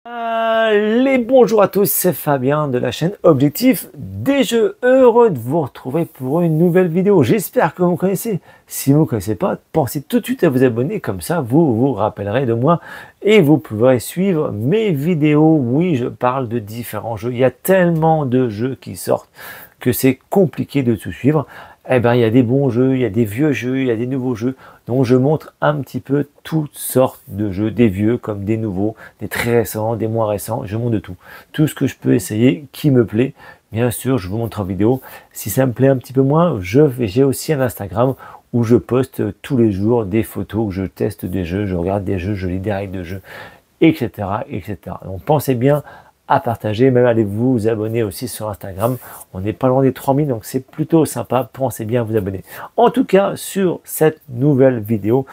Allez, bonjour à tous, c'est Fabien de la chaîne Objectif des Jeux. Heureux de vous retrouver pour une nouvelle vidéo. J'espère que vous me connaissez. Si vous ne me connaissez pas, pensez tout de suite à vous abonner. Comme ça, vous vous rappellerez de moi et vous pourrez suivre mes vidéos. Oui, je parle de différents jeux. Il y a tellement de jeux qui sortent que c'est compliqué de tout suivre. Eh ben, il y a des bons jeux, il y a des vieux jeux, il y a des nouveaux jeux. Donc, je montre un petit peu toutes sortes de jeux, des vieux comme des nouveaux, des très récents, des moins récents. Je montre de tout. Tout ce que je peux essayer qui me plaît. Bien sûr, je vous montre en vidéo. Si ça me plaît un petit peu moins, j'ai aussi un Instagram où je poste tous les jours des photos, où je teste des jeux, je regarde des jeux, je lis des règles de jeu, etc., etc. Donc, pensez bien à partager, même allez vous abonner aussi sur Instagram. On n'est pas loin des 3000, donc c'est plutôt sympa. Pensez bien à vous abonner. En tout cas, sur cette nouvelle vidéo,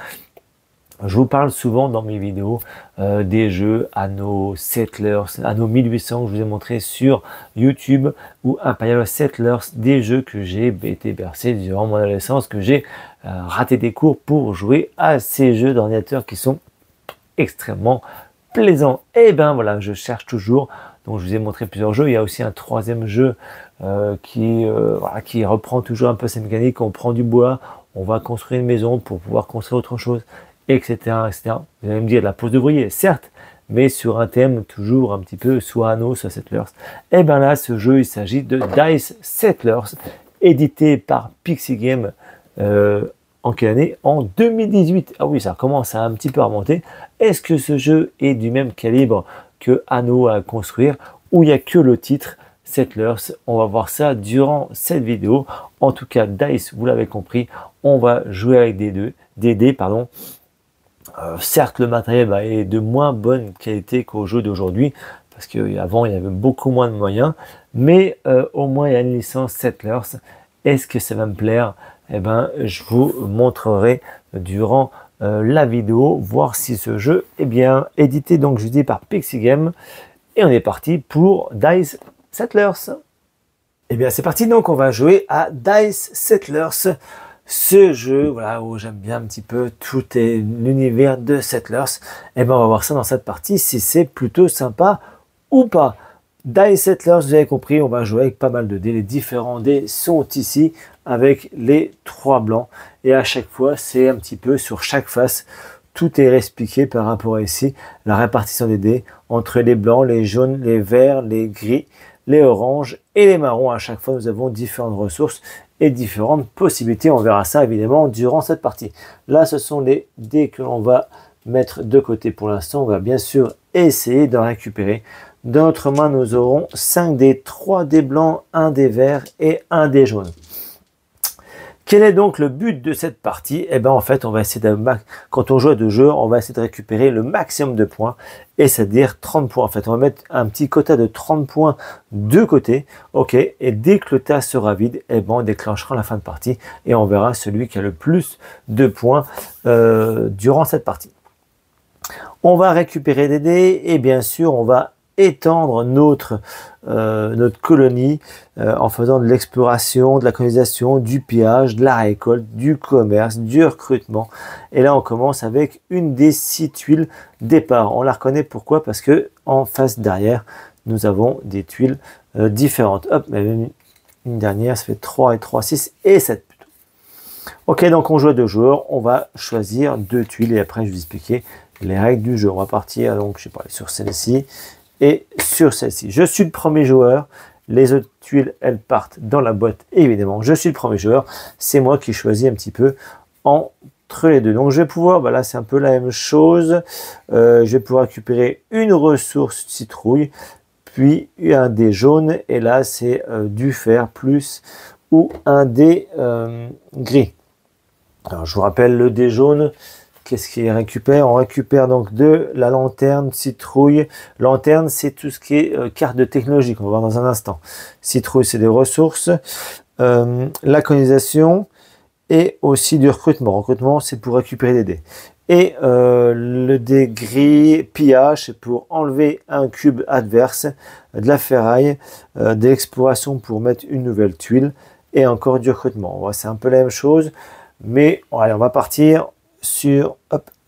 je vous parle souvent dans mes vidéos des jeux Anno Settlers, Anno 1800 que je vous ai montré sur YouTube, ou Imperial Settlers, des jeux que j'ai été bercé durant mon adolescence, que j'ai raté des cours pour jouer à ces jeux d'ordinateur qui sont extrêmement plaisant. Et ben voilà, je cherche toujours. Donc je vous ai montré plusieurs jeux. Il y a aussi un troisième jeu qui reprend toujours un peu cette mécanique. On prend du bois, on va construire une maison pour pouvoir construire autre chose, etc., etc. Vous allez me dire de la pose d'ouvrier, certes, mais sur un thème toujours un petit peu soit Anno, soit Settlers. Et ben là, ce jeu, il s'agit de Dice Settlers, édité par Pixie Game. En quelle année? En 2018. Ah oui, ça commence à un petit peu remonter. Est-ce que ce jeu est du même calibre que Anno à construire, ou il n'y a que le titre Settlers? On va voir ça durant cette vidéo. En tout cas, Dice, vous l'avez compris, on va jouer avec des dés. Certes, le matériel est de moins bonne qualité qu'au jeu d'aujourd'hui, parce qu'avant, il y avait beaucoup moins de moyens, mais au moins, il y a une licence Settlers. Est-ce que ça va me plaire? Eh ben, je vous montrerai durant la vidéo, voir si ce jeu est bien édité, donc je dis par Pixie Game. Et on est parti pour Dice Settlers. Eh bien, c'est parti, donc on va jouer à Dice Settlers. Ce jeu, voilà, où j'aime bien un petit peu tout est l'univers de Settlers. Eh ben, on va voir ça dans cette partie, si c'est plutôt sympa ou pas. Dice Settlers, vous avez compris, on va jouer avec pas mal de dés. Les différents dés sont ici avec les 3 blancs. Et à chaque fois, c'est un petit peu sur chaque face. Tout est expliqué par rapport à ici. La répartition des dés entre les blancs, les jaunes, les verts, les gris, les oranges et les marrons. À chaque fois, nous avons différentes ressources et différentes possibilités. On verra ça évidemment durant cette partie. Là, ce sont les dés que l'on va mettre de côté pour l'instant. On va bien sûr essayer d'en récupérer. Dans notre main, nous aurons 5 dés, 3 dés blancs, 1 dé vert et 1 dé jaune. Quel est donc le but de cette partie? Eh bien, en fait, on va essayer quand on joue à 2 jeux, on va essayer de récupérer le maximum de points, et c'est-à-dire 30 points. En fait, on va mettre un petit quota de 30 points de côté, ok, et dès que le tas sera vide, eh ben, on déclenchera la fin de partie, et on verra celui qui a le plus de points durant cette partie. On va récupérer des dés, et bien sûr, on va étendre notre colonie en faisant de l'exploration, de la colonisation, du pillage, de la récolte, du commerce, du recrutement. Et là, on commence avec une des 6 tuiles départ. On la reconnaît pourquoi? Parce que en face derrière, nous avons des tuiles différentes. Hop, une dernière, ça fait 3 et 3, 6 et 7 plutôt. Ok, donc on joue à 2 joueurs. On va choisir 2 tuiles et après, je vais vous expliquer les règles du jeu. On va partir, donc, je sais pas, sur celle-ci et sur celle-ci. Je suis le premier joueur. Les autres tuiles, elles partent dans la boîte, évidemment. Je suis le premier joueur. C'est moi qui choisis un petit peu entre les deux. Donc, je vais pouvoir, là, c'est un peu la même chose. Je vais pouvoir récupérer une ressource citrouille, puis un dé jaune. Et là, c'est du fer plus ou un dé gris. Alors, je vous rappelle le dé jaune. Qu'est-ce qu'il récupère? On récupère donc de la lanterne, citrouille. Lanterne, c'est tout ce qui est carte de technologie qu'on va voir dans un instant. Citrouille, c'est des ressources. La colonisation et aussi du recrutement. Recrutement, c'est pour récupérer des dés. Et le dé gris, pillage, c'est pour enlever un cube adverse. De la ferraille, de l'exploration pour mettre une nouvelle tuile. Et encore du recrutement. C'est un peu la même chose. Mais allez, on va partir sur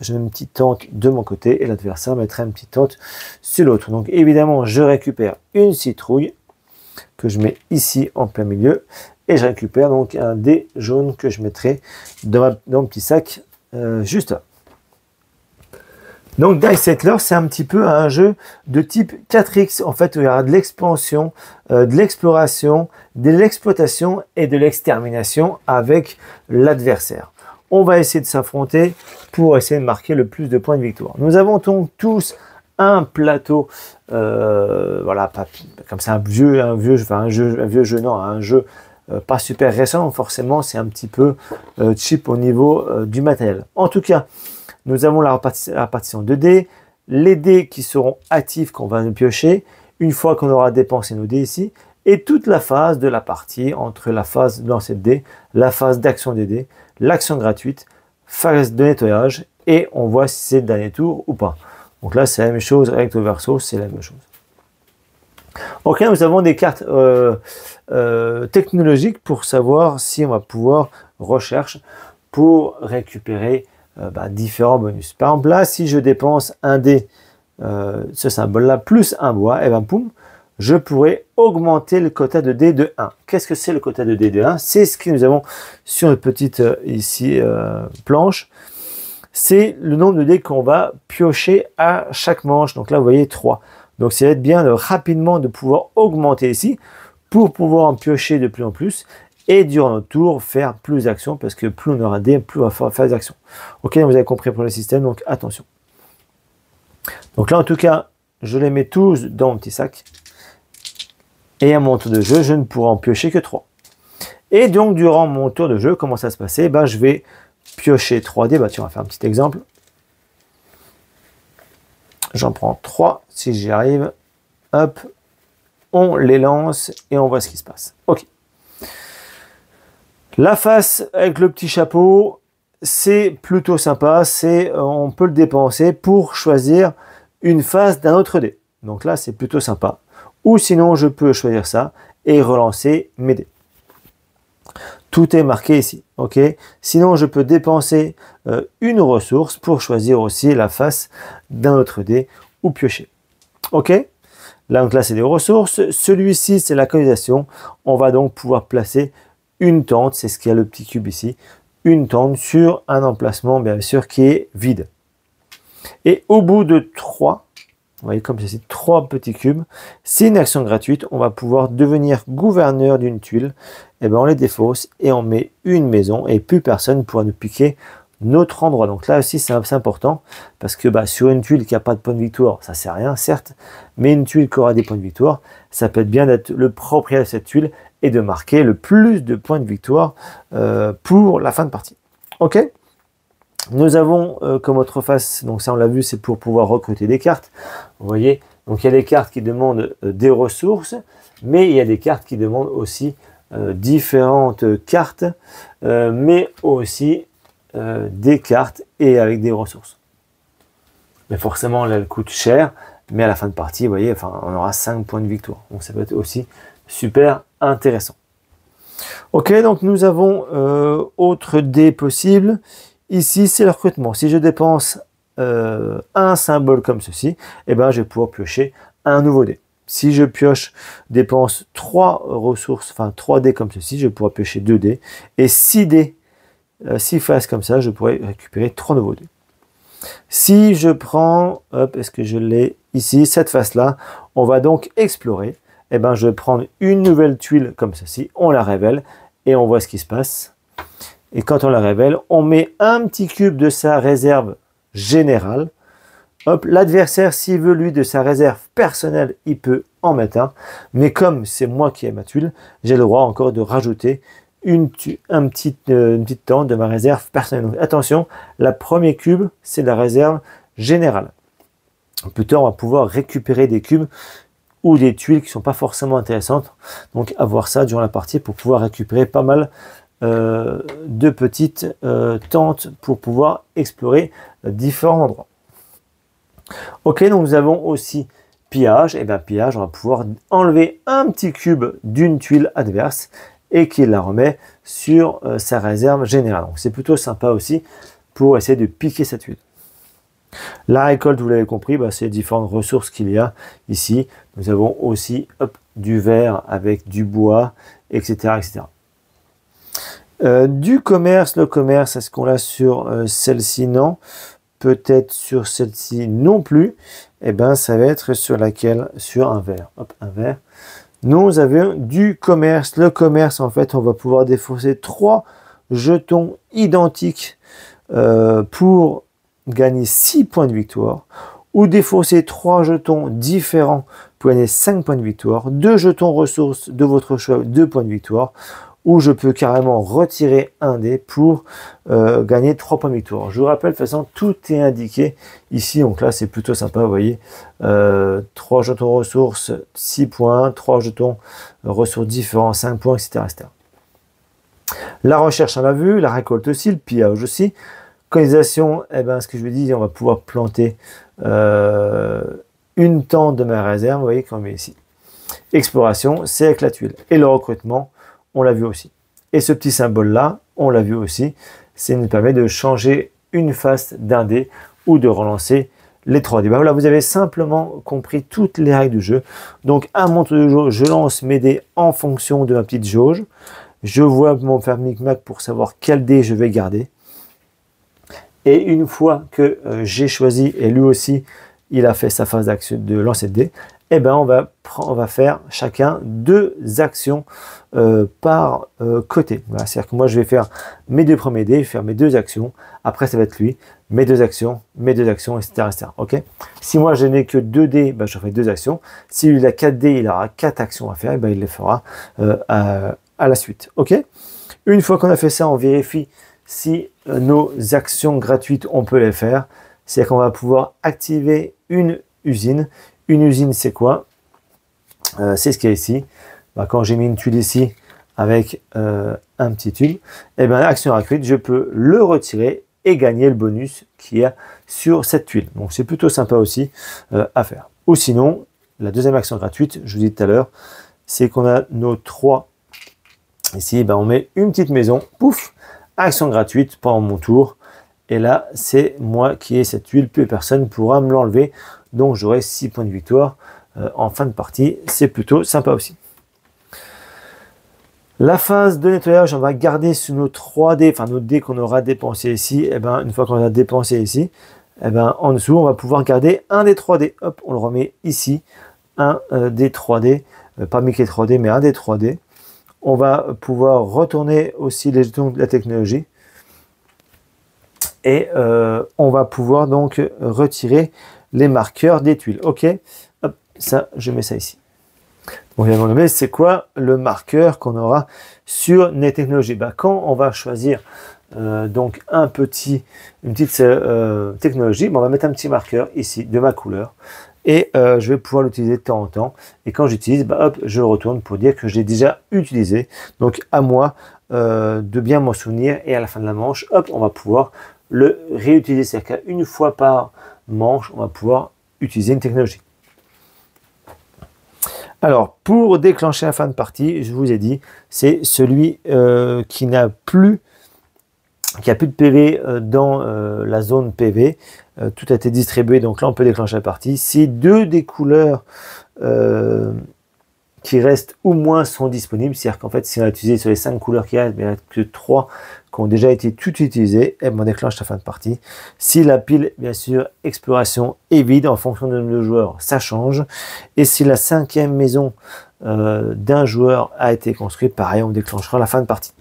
je mets une petite tente de mon côté et l'adversaire mettra une petite tente sur l'autre. Donc évidemment, je récupère une citrouille que je mets ici en plein milieu et je récupère donc un dé jaune que je mettrai dans mon petit sac juste là. Donc Dice Settler, c'est un petit peu un jeu de type 4X, en fait, où il y aura de l'expansion, de l'exploration, de l'exploitation et de l'extermination avec l'adversaire. On va essayer de s'affronter pour essayer de marquer le plus de points de victoire. Nous avons donc tous un plateau, voilà, comme ça, un vieux jeu, non, un jeu pas super récent, forcément, c'est un petit peu cheap au niveau du matériel. En tout cas, nous avons la répartition de dés, les dés qui seront actifs qu'on va piocher, une fois qu'on aura dépensé nos dés ici, et toute la phase de la partie, entre la phase de lancer de dés, la phase d'action des dés, l'action gratuite, phase de nettoyage, et on voit si c'est le dernier tour ou pas. Donc là, c'est la même chose, recto verso, c'est la même chose. Ok, nous avons des cartes technologiques pour savoir si on va pouvoir recherche pour récupérer différents bonus. Par exemple, là, si je dépense un dé, ce symbole-là, plus un bois, et bien, poum, je pourrais augmenter le quota de dés de 1. Qu'est-ce que c'est le quota de dés de 1? C'est ce que nous avons sur une petite, ici, planche. C'est le nombre de dés qu'on va piocher à chaque manche. Donc là, vous voyez 3. Donc, ça va être bien rapidement de pouvoir augmenter ici pour pouvoir en piocher de plus en plus. Et durant notre tour, faire plus d'actions, parce que plus on aura des, plus on va faire des actions. Ok, vous avez compris pour le système, donc attention. Donc là, en tout cas, je les mets tous dans mon petit sac. Et à mon tour de jeu, je ne pourrai en piocher que 3. Et donc, durant mon tour de jeu, comment ça se passer? Je vais piocher 3 dés. Tiens, on va faire un petit exemple. J'en prends 3, si j'y arrive. Hop, on les lance et on voit ce qui se passe. Ok. La face avec le petit chapeau, c'est plutôt sympa. On peut le dépenser pour choisir une face d'un autre dé. Donc là, c'est plutôt sympa. Ou sinon, je peux choisir ça et relancer mes dés. Tout est marqué ici. Ok. Sinon, je peux dépenser une ressource pour choisir aussi la face d'un autre dé ou piocher. Ok. Donc là, c'est des ressources. Celui-ci, c'est la localisation. On va donc pouvoir placer une tente, c'est ce qu'il y a le petit cube ici, une tente sur un emplacement bien sûr qui est vide. Et au bout de 3, vous voyez comme ceci, 3 petits cubes, c'est une action gratuite, on va pouvoir devenir gouverneur d'une tuile, et on les défausse et on met une maison et plus personne ne pourra nous piquer notre endroit. Donc là aussi c'est important parce que sur une tuile qui n'a pas de points de victoire, ça sert à rien certes, mais une tuile qui aura des points de victoire, ça peut être bien d'être le propriétaire de cette tuile et de marquer le plus de points de victoire pour la fin de partie. Ok. Nous avons comme autre face, donc ça on l'a vu, c'est pour pouvoir recruter des cartes. Vous voyez, donc il y a des cartes qui demandent des ressources, mais il y a des cartes qui demandent aussi différentes cartes, mais aussi des cartes et avec des ressources. Mais forcément, là, elle coûte cher, mais à la fin de partie, vous voyez, on aura 5 points de victoire. Donc ça peut être aussi super intéressant. Ok, donc nous avons autre dé possible. Ici, c'est le recrutement. Si je dépense un symbole comme ceci, je vais pouvoir piocher un nouveau dé. Si je dépense 3 ressources, 3 dés comme ceci, je pourrai piocher 2 dés. Et 6 dés, 6 faces comme ça, je pourrais récupérer 3 nouveaux dés. Si je prends, est-ce que je l'ai ici, cette face-là, on va donc explorer. Je vais prendre une nouvelle tuile comme ceci, on la révèle et on voit ce qui se passe. Et quand on la révèle, on met un petit cube de sa réserve générale. L'adversaire, s'il veut lui de sa réserve personnelle, il peut en mettre un. Mais comme c'est moi qui ai ma tuile, j'ai le droit encore de rajouter une petite tente de ma réserve personnelle. Donc, attention, la première cube, c'est la réserve générale. Plus tard, on va pouvoir récupérer des cubes ou des tuiles qui ne sont pas forcément intéressantes. Donc, avoir ça durant la partie pour pouvoir récupérer pas mal de petites tentes pour pouvoir explorer différents endroits. Ok, donc nous avons aussi pillage. Et bien, pillage, on va pouvoir enlever un petit cube d'une tuile adverse et qu'il la remet sur sa réserve générale. Donc, c'est plutôt sympa aussi pour essayer de piquer cette tuile. La récolte, vous l'avez compris, bah, c'est les différentes ressources qu'il y a ici. Nous avons aussi du verre avec du bois, etc. etc. Du commerce, le commerce, est-ce qu'on l'a sur celle-ci? Non. Peut-être sur celle-ci non plus. Eh bien, ça va être sur laquelle? Sur un verre. Hop, un verre. Nous avons du commerce. Le commerce, en fait, on va pouvoir défausser 3 jetons identiques pour gagner 6 points de victoire. Ou défausser 3 jetons différents pour gagner 5 points de victoire. 2 jetons ressources de votre choix, 2 points de victoire. Ou je peux carrément retirer un dé pour gagner 3 points de victoire. Je vous rappelle, de toute façon, tout est indiqué ici. Donc là, c'est plutôt sympa, vous voyez. 3 jetons ressources, 6 points. 3 jetons ressources différents, 5 points, etc. etc. La recherche, on l'a vu. La récolte aussi, le pillage aussi. Colonisation, eh ben, ce que je vous dis, on va pouvoir planter une tente de ma réserve, vous voyez, comme on met ici. Exploration, c'est avec la tuile. Et le recrutement, on l'a vu aussi. Et ce petit symbole-là, on l'a vu aussi, ça nous permet de changer une face d'un dé ou de relancer les 3 dés. Ben voilà, vous avez simplement compris toutes les règles du jeu. Donc, à mon tour de jeu, je lance mes dés en fonction de ma petite jauge. Je vois mon faire micmac pour savoir quel dé je vais garder. Et une fois que j'ai choisi, et lui aussi, il a fait sa phase d'action de lancer de dés, eh ben on va faire chacun 2 actions par côté. Voilà, c'est-à-dire que moi, je vais faire mes 2 premiers dés, je vais faire mes 2 actions. Après, ça va être lui, mes 2 actions, etc. etc. Okay, si moi, je n'ai que 2 dés, ben, je ferai 2 actions. Si lui, il a 4 dés, il aura 4 actions à faire, et ben, il les fera à la suite. Ok. Une fois qu'on a fait ça, on vérifie si nos actions gratuites, on peut les faire. C'est-à-dire qu'on va pouvoir activer une usine. Une usine, c'est quoi? C'est ce qu'il y a ici. Bah, quand j'ai mis une tuile ici avec un petit tube, et bien l'action gratuite, je peux le retirer et gagner le bonus qu'il y a sur cette tuile. Donc c'est plutôt sympa aussi à faire. Ou sinon, la deuxième action gratuite, je vous dis tout à l'heure, c'est qu'on a nos 3. Ici, ben, on met une petite maison, pouf, action gratuite pendant mon tour. Et là, c'est moi qui ai cette tuile, plus personne ne pourra me l'enlever. Donc, j'aurai 6 points de victoire en fin de partie. C'est plutôt sympa aussi. La phase de nettoyage, on va garder sur nos 3 dés, enfin nos dés qu'on aura dépensés ici. Et ben, une fois qu'on a dépensé ici, et ben, en dessous, on va pouvoir garder un des 3 dés. Hop, on le remet ici. Un des 3 dés, pas Mickey 3D, mais un des 3 dés. On va pouvoir retourner aussi les jetons de la technologie. Et on va pouvoir donc retirer les marqueurs des tuiles. Ok, hop, ça, je mets ça ici. Donc, c'est quoi le marqueur qu'on aura sur les technologies? Ben, quand on va choisir donc une petite technologie, ben, on va mettre un petit marqueur ici de ma couleur. Et je vais pouvoir l'utiliser de temps en temps. Et quand j'utilise, ben, hop, je le retourne pour dire que je l'ai déjà utilisé. Donc, à moi de bien m'en souvenir. Et à la fin de la manche, hop, on va pouvoir le réutiliser. C'est-à-dire qu'une fois par manche, on va pouvoir utiliser une technologie. Alors, pour déclencher la fin de partie, je vous ai dit, c'est celui qui n'a plus de PV dans la zone PV. Tout a été distribué, donc là, on peut déclencher la partie. Si 2 des couleurs qui restent ou moins sont disponibles, c'est-à-dire qu'en fait, si on a utilisé sur les 5 couleurs qui restent, il n'y en a que 3 qui ont déjà été toutes utilisées, et on déclenche la fin de partie. Si la pile, bien sûr, exploration est vide, en fonction du nombre de joueurs, ça change. Et si la 5e maison d'un joueur a été construite, pareil, on déclenchera la fin de partie.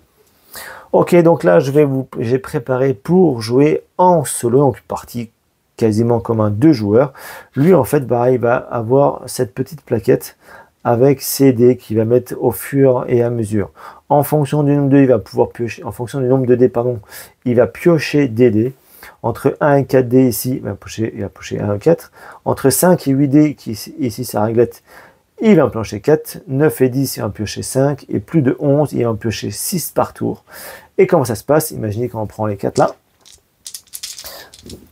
Ok, donc là, j'ai préparé pour jouer en solo, donc partie quasiment comme un 2 joueurs. Lui, en fait, bah, il va avoir cette petite plaquette avec ses dés qu'il va mettre au fur et à mesure. En fonction du nombre de dés, il va pouvoir piocher. En fonction du nombre de dés, pardon, il va piocher des dés. Entre 1 et 4 dés ici, il va piocher 1 et 4. Entre 5 et 8 dés, qui ici sa réglette, il va en piocher 4. 9 et 10, il va en piocher 5. Et plus de 11, il va en piocher 6 par tour. Et comment ça se passe? Imaginez qu'on prend les 4 là.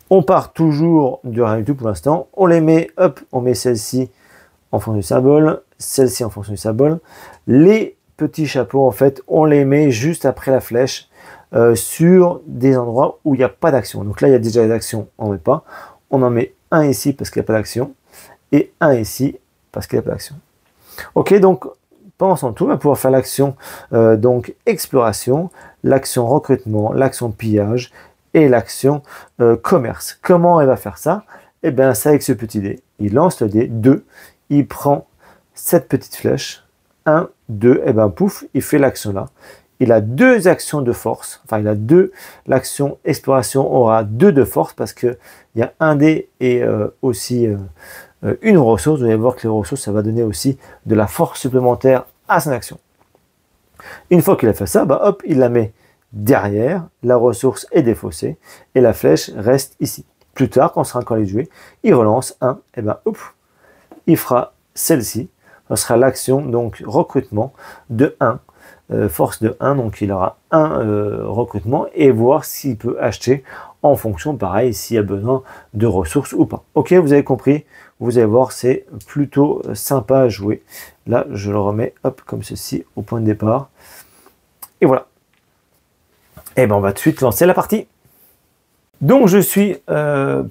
On part toujours de rien du tout pour l'instant. On les met, hop, on met celle-ci en fonction du symbole, celle-ci en fonction du symbole. Les petits chapeaux, en fait, on les met juste après la flèche sur des endroits où il n'y a pas d'action. Donc là, il y a déjà des actions, on ne met pas. on en met un ici parce qu'il n'y a pas d'action, et un ici parce qu'il n'y a pas d'action. Ok, donc pendant son tour, on va pouvoir faire l'action donc exploration, l'action recrutement, l'action pillage et l'action commerce. Comment elle va faire ça? Eh bien, c'est avec ce petit dé. Il lance le dé 2, il prend cette petite flèche, 1, 2, et bien pouf, il fait l'action là. Il a deux actions de force, enfin il a deux, l'action exploration aura 2 de force parce qu'il y a un dé et aussi une ressource. Vous allez voir que les ressources, ça va donner aussi de la force supplémentaire à son action. Une fois qu'il a fait ça, bah hop, il la met derrière, la ressource est défaussée et la flèche reste ici. Plus tard, quand on sera encore les jouer, il relance 1, et ben hop, il fera celle-ci. Ce sera l'action donc recrutement de 1. Force de 1, donc il aura un recrutement et voir s'il peut acheter en fonction, pareil, s'il y a besoin de ressources ou pas. Ok, vous avez compris, vous allez voir, c'est plutôt sympa à jouer. Là, je le remets, hop, comme ceci, au point de départ. Et voilà. Et ben on va tout de suite lancer la partie. Donc je suis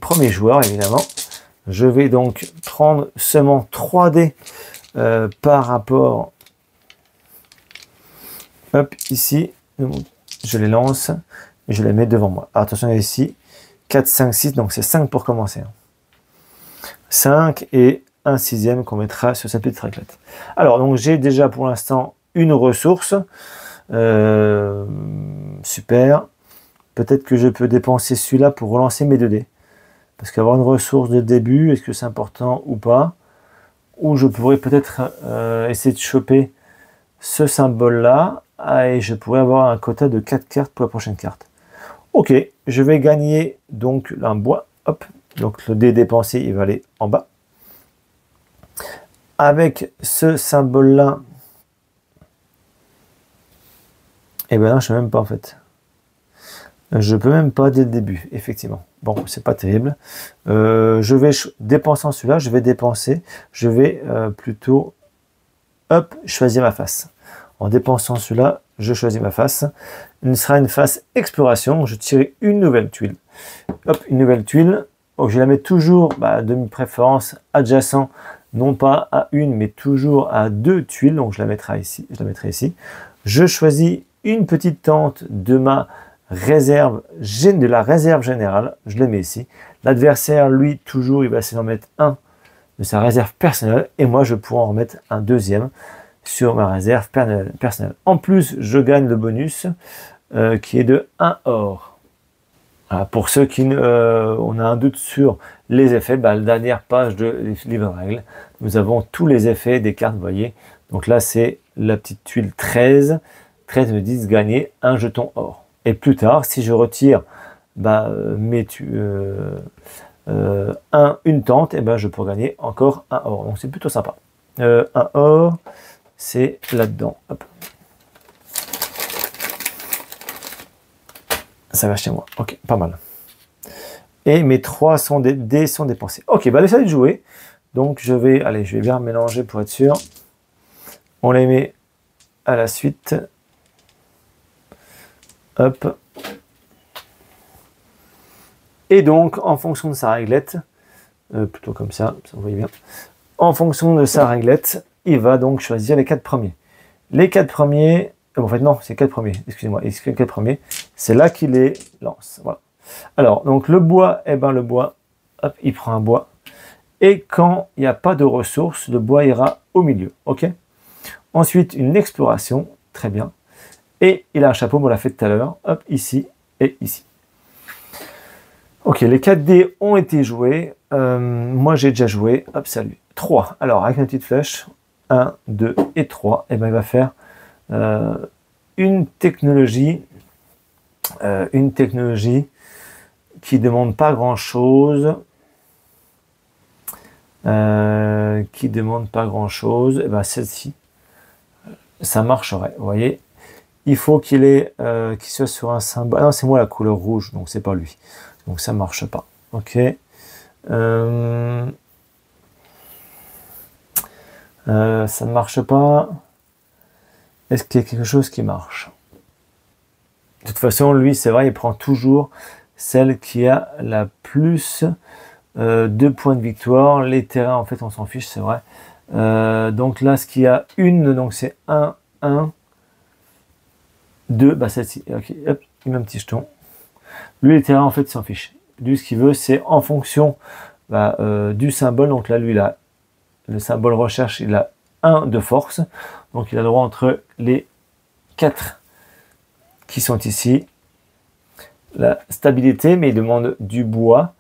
premier joueur, évidemment. Je vais donc prendre seulement 3 dés par rapport... Hop, ici, je les lance, et je les mets devant moi. Alors, attention, ici, 4, 5, 6, donc c'est 5 pour commencer. 5 et un sixième qu'on mettra sur cette petite réglette. Alors, donc j'ai déjà pour l'instant une ressource. Super. Peut-être que je peux dépenser celui-là pour relancer mes 2 dés. Parce qu'avoir une ressource de début, est-ce que c'est important ou pas? Ou je pourrais peut-être essayer de choper ce symbole-là. Et je pourrais avoir un quota de 4 cartes pour la prochaine carte. Ok, je vais gagner donc un bois. Hop, donc le dé dépensé, il va aller en bas. Avec ce symbole-là, et ben non, je ne sais même pas en fait. Je peux même pas dès le début, effectivement. Bon, c'est pas terrible. Je vais dépensant celui-là, je vais dépenser. Je vais plutôt, hop, choisir ma face. En dépensant celui-là, je choisis ma face. Ce sera une face exploration. Je tire une nouvelle tuile. Hop, une nouvelle tuile. Donc, je la mets toujours de mi préférence adjacent, non pas à une, mais toujours à 2 tuiles. Donc, je la mettrai ici. Je choisis une petite tente de ma réserve, de la réserve générale. Je le mets ici. L'adversaire, lui, toujours, il va essayer d'en mettre un de sa réserve personnelle. Et moi, je pourrais en remettre un deuxième sur ma réserve personnelle. En plus, je gagne le bonus qui est de 1 or. Voilà, pour ceux qui on a un doute sur les effets, la dernière page de livre de règles, nous avons tous les effets des cartes, vous voyez. Donc là, c'est la petite tuile 13. 13 me dit gagner un jeton or. Et plus tard, si je retire une tente, et je peux gagner encore 1 or. Donc c'est plutôt sympa. 1 or. C'est là-dedans. Ça va chez moi. Ok, pas mal. Et mes 3 dés sont dépensés. Ok, laissez de jouer. Donc je vais bien mélanger pour être sûr. On les met à la suite. Hop. Et donc, en fonction de sa réglette, plutôt comme ça vous voyez bien. En fonction de sa réglette, il va donc choisir les 4 premiers. Les 4 premiers, en fait non, c'est 4 premiers, excusez-moi, les 4 premiers, c'est là qu'il les lance. Voilà. Alors, donc le bois, le bois, hop, il prend un bois. Et quand il n'y a pas de ressources, le bois ira au milieu, ok? Ensuite, une exploration, très bien. Et il a un chapeau, on l'a fait tout à l'heure, hop, ici et ici. Ok, les 4 dés ont été joués. Moi, j'ai déjà joué, hop, salut. 3. Alors, avec une petite flèche, 1, 2 et 3, il va faire une technologie qui demande pas grand chose. Celle-ci, ça marcherait, vous voyez. Il faut qu'il soit sur un symbole. Ah non, c'est moi la couleur rouge, donc c'est pas lui. Donc ça marche pas. Ok. Ça ne marche pas. Est-ce qu'il y a quelque chose qui marche? De toute façon, lui, c'est vrai, il prend toujours celle qui a la plus 2 points de victoire. Les terrains, en fait, on s'en fiche, c'est vrai. Donc là, ce qu'il y a une, donc c'est 1, 1, 2, bah celle-ci. Ok, hop, il met un petit jeton. Lui, les terrains, en fait, il s'en fiche. Lui, ce qu'il veut, c'est en fonction du symbole. Donc là, lui, il a le symbole recherche, il a 1 de force. Donc il a le droit entre les 4 qui sont ici. La stabilité, mais il demande du bois.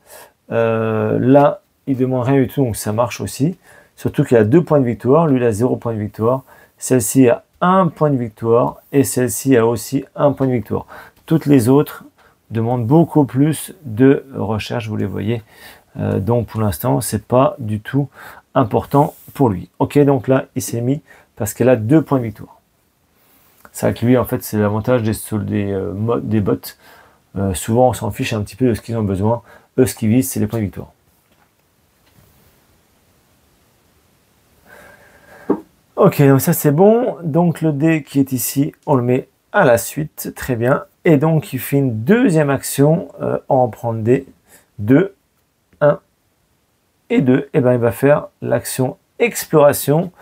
Là, il demande rien du tout, donc ça marche aussi. Surtout qu'il a 2 points de victoire. Lui, il a 0 point de victoire. Celle-ci a 1 point de victoire. Et celle-ci a aussi 1 point de victoire. Toutes les autres demandent beaucoup plus de recherche, vous les voyez. Donc pour l'instant, c'est pas du tout important pour lui. Ok, donc là, il s'est mis parce qu'elle a 2 points de victoire. C'est vrai que lui, en fait, c'est l'avantage des bots. Souvent, on s'en fiche un petit peu de ce qu'ils ont besoin. Eux, ce qu'ils visent, c'est les points de victoire. Ok, donc ça c'est bon. Donc le dé qui est ici, on le met à la suite. Très bien. Et donc il fait une deuxième action en prendre des 2, 1 et 2. Et bien il va faire l'action exploration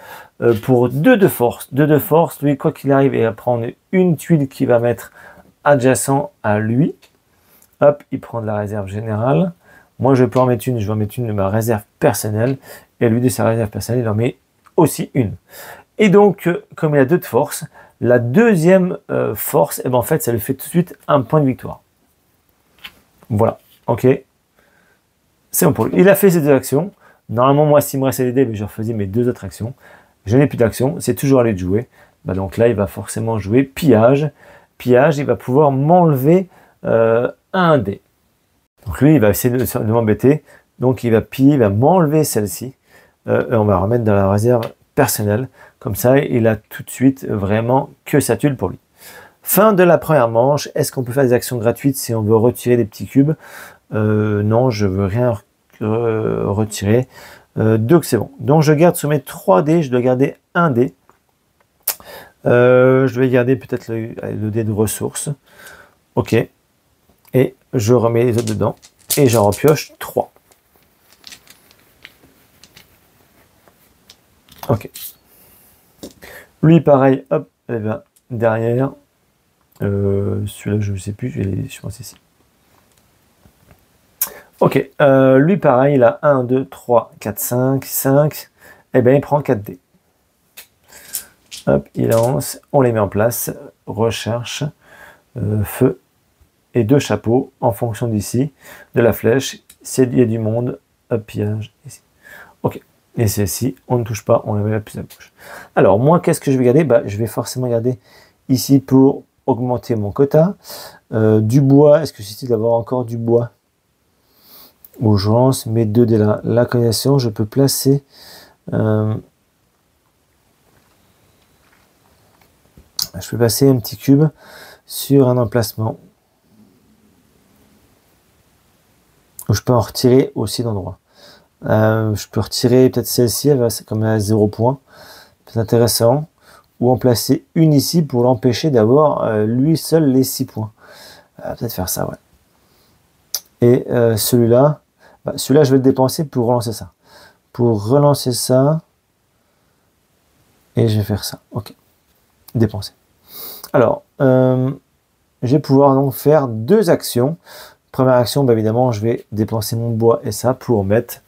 pour 2 de force. 2 de force, lui, quoi qu'il arrive, il va prendre une tuile qui va mettre adjacent à lui. Hop, il prend de la réserve générale. Moi, je peux en mettre une, je vais en mettre une de ma réserve personnelle. Et lui, de sa réserve personnelle, il en met aussi une. Et donc, comme il a 2 de force, la deuxième force, en fait, ça lui fait tout de suite un point de victoire. Voilà, ok. C'est bon pour lui. Il a fait ses 2 actions. Normalement, moi, s'il me restait des dés, je refaisais mes 2 autres actions. Je n'ai plus d'action, c'est toujours à lui de jouer. Donc là, il va forcément jouer pillage. Pillage, il va pouvoir m'enlever un dé. Donc lui, il va essayer de m'embêter. Donc il va piller, il va m'enlever celle-ci. On va remettre dans la réserve personnelle. Comme ça, il a tout de suite vraiment que sa tuile pour lui. Fin de la première manche. Est-ce qu'on peut faire des actions gratuites si on veut retirer des petits cubes? Non, je veux rien retirer. Donc c'est bon. Donc je garde sur mes 3 dés, je dois garder un dé. Je vais garder peut-être le dé de ressources. Ok. Et je remets les autres dedans. Et j'en repioche 3. Ok. Lui, pareil, hop, eh bien, derrière. Celui-là, je ne sais plus, je pense ici. Ok, lui, pareil, il a 1, 2, 3, 4, 5, 5. Eh bien, il prend 4 dés. Hop, il lance, on les met en place. Recherche, feu et 2 chapeaux en fonction d'ici, de la flèche. Il y a du monde, hop, pillage, ici. Ok. Et celle-ci, on ne touche pas, on la met la plus à gauche. Alors, moi, qu'est-ce que je vais garder? Je vais forcément garder ici pour augmenter mon quota. Du bois, est-ce que c'est utile d'avoir encore du bois? Ou je lance mes 2 dés là. La connaissance, je peux placer... je peux passer un petit cube sur un emplacement. Ou je peux en retirer aussi d'endroit. Je peux retirer peut-être celle-ci, comme elle a 0 point. C'est intéressant. Ou en placer une ici pour l'empêcher d'avoir lui seul les 6 points. Peut-être faire ça, ouais. Et celui-là, celui-là, je vais le dépenser pour relancer ça. Pour relancer ça. Et je vais faire ça. Ok. Dépenser. Alors, je vais pouvoir donc faire 2 actions. Première action, évidemment, je vais dépenser mon bois et ça pour mettre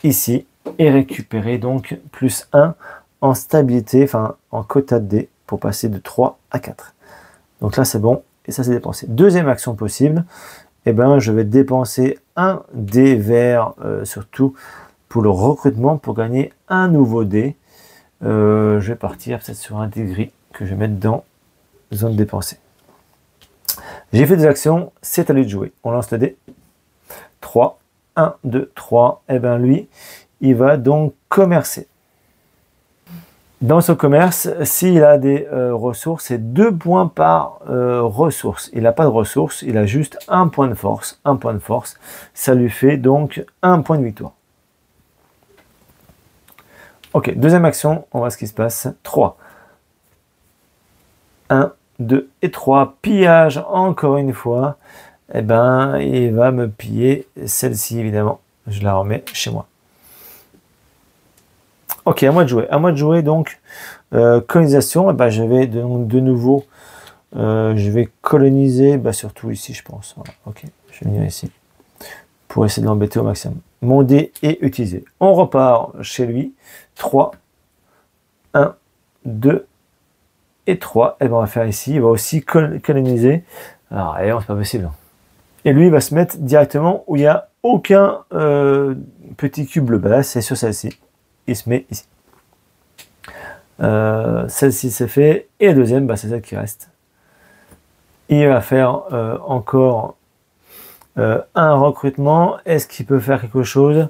ici et récupérer donc plus 1 en stabilité, enfin en quota de dés pour passer de 3 à 4. Donc là, c'est bon et ça, c'est dépensé. Deuxième action possible, je vais dépenser un dé vert, surtout pour le recrutement, pour gagner un nouveau dé. Je vais partir peut-être sur un dé gris que je vais mettre dans zone dépensée. J'ai fait des actions, c'est à lui de jouer. On lance le dé. 3, 1, 2, 3. Lui, il va donc commercer. Dans ce commerce, s'il a des ressources, c'est 2 points par ressource. Il n'a pas de ressources, il a juste un point de force. Un point de force, ça lui fait donc 1 point de victoire. Ok, deuxième action, on voit ce qui se passe. 3. 1, 2 et 3. Pillage, encore une fois. Il va me piller celle-ci, évidemment. je la remets chez moi. Ok, à moi de jouer. À moi de jouer, donc, colonisation, ben, je vais de nouveau, je vais coloniser, bah, surtout ici, je pense. Voilà. Ok, je vais venir ici pour essayer de l'embêter au maximum. Mon dé est utilisé. On repart chez lui. 3, 1, 2 et 3. Et ben, on va faire ici. Il va aussi coloniser. Alors, et c'est pas possible. Et lui, il va se mettre directement où il n'y a aucun petit cube bleu. Ben là, c'est sur celle-ci. Il se met ici. Celle-ci, c'est fait. Et la deuxième, bah, c'est celle qui reste. Il va faire encore un recrutement. Est-ce qu'il peut faire quelque chose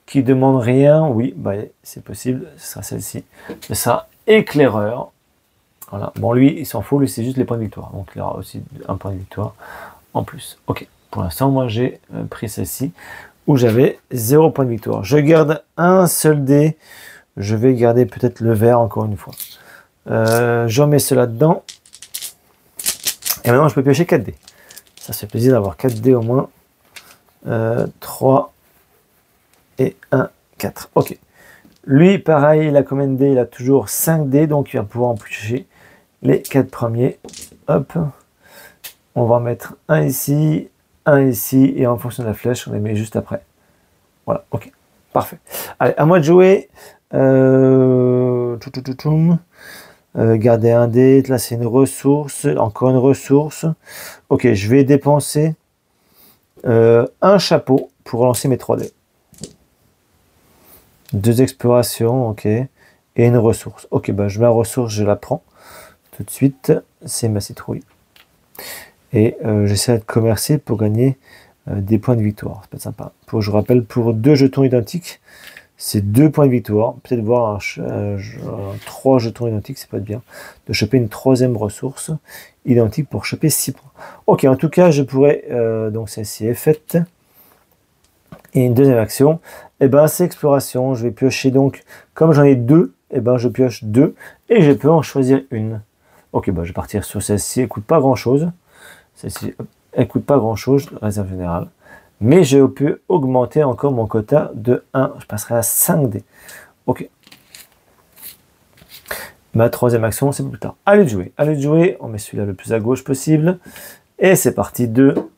qui demande rien? Oui, bah, c'est possible. Ce sera celle-ci. Ce sera éclaireur. Voilà. Bon, lui, il s'en fout. Lui, c'est juste les points de victoire. Donc, il aura aussi un point de victoire en plus. Ok. Pour l'instant, moi, j'ai pris celle-ci où j'avais 0 point de victoire. Je garde un seul dé. Je vais garder peut-être le vert encore une fois. Je remets cela dedans. Et maintenant, je peux piocher 4 dés. Ça fait plaisir d'avoir 4 dés au moins. 3 et 1, 4. Ok. Lui, pareil, il a combien de dés? Il a toujours 5 dés, donc il va pouvoir en piocher les 4 premiers. Hop. On va en mettre un ici, et en fonction de la flèche, on les met juste après. Voilà, ok. Parfait. Allez, à moi de jouer. Garder un dé, là c'est une ressource, encore une ressource. Ok, je vais dépenser un chapeau pour relancer mes 3 dés. 2 explorations, ok. Et une ressource. Ok, bah je mets la ressource, je la prends tout de suite. C'est ma citrouille. Et j'essaie de commercer pour gagner des points de victoire. Ça peut être sympa. Je rappelle, pour 2 jetons identiques, c'est 2 points de victoire. Peut-être voir 3 jetons identiques, ça peut être bien. De choper une 3e ressource identique pour choper 6 points. Ok, en tout cas, je pourrais, donc celle-ci est faite. Et une deuxième action, et ben c'est exploration. Je vais piocher donc, comme j'en ai 2, et ben je pioche 2 et je peux en choisir une. Ok, bah je vais partir sur celle-ci, elle coûte pas grand-chose. Celle-ci, elle coûte pas grand-chose, réserve générale. Mais je peux augmenter encore mon quota de 1. Je passerai à 5 dés. Ok. Ma 3e action, c'est plus tard. Allez de jouer. Allez de jouer. On met celui-là le plus à gauche possible. Et c'est parti. 2,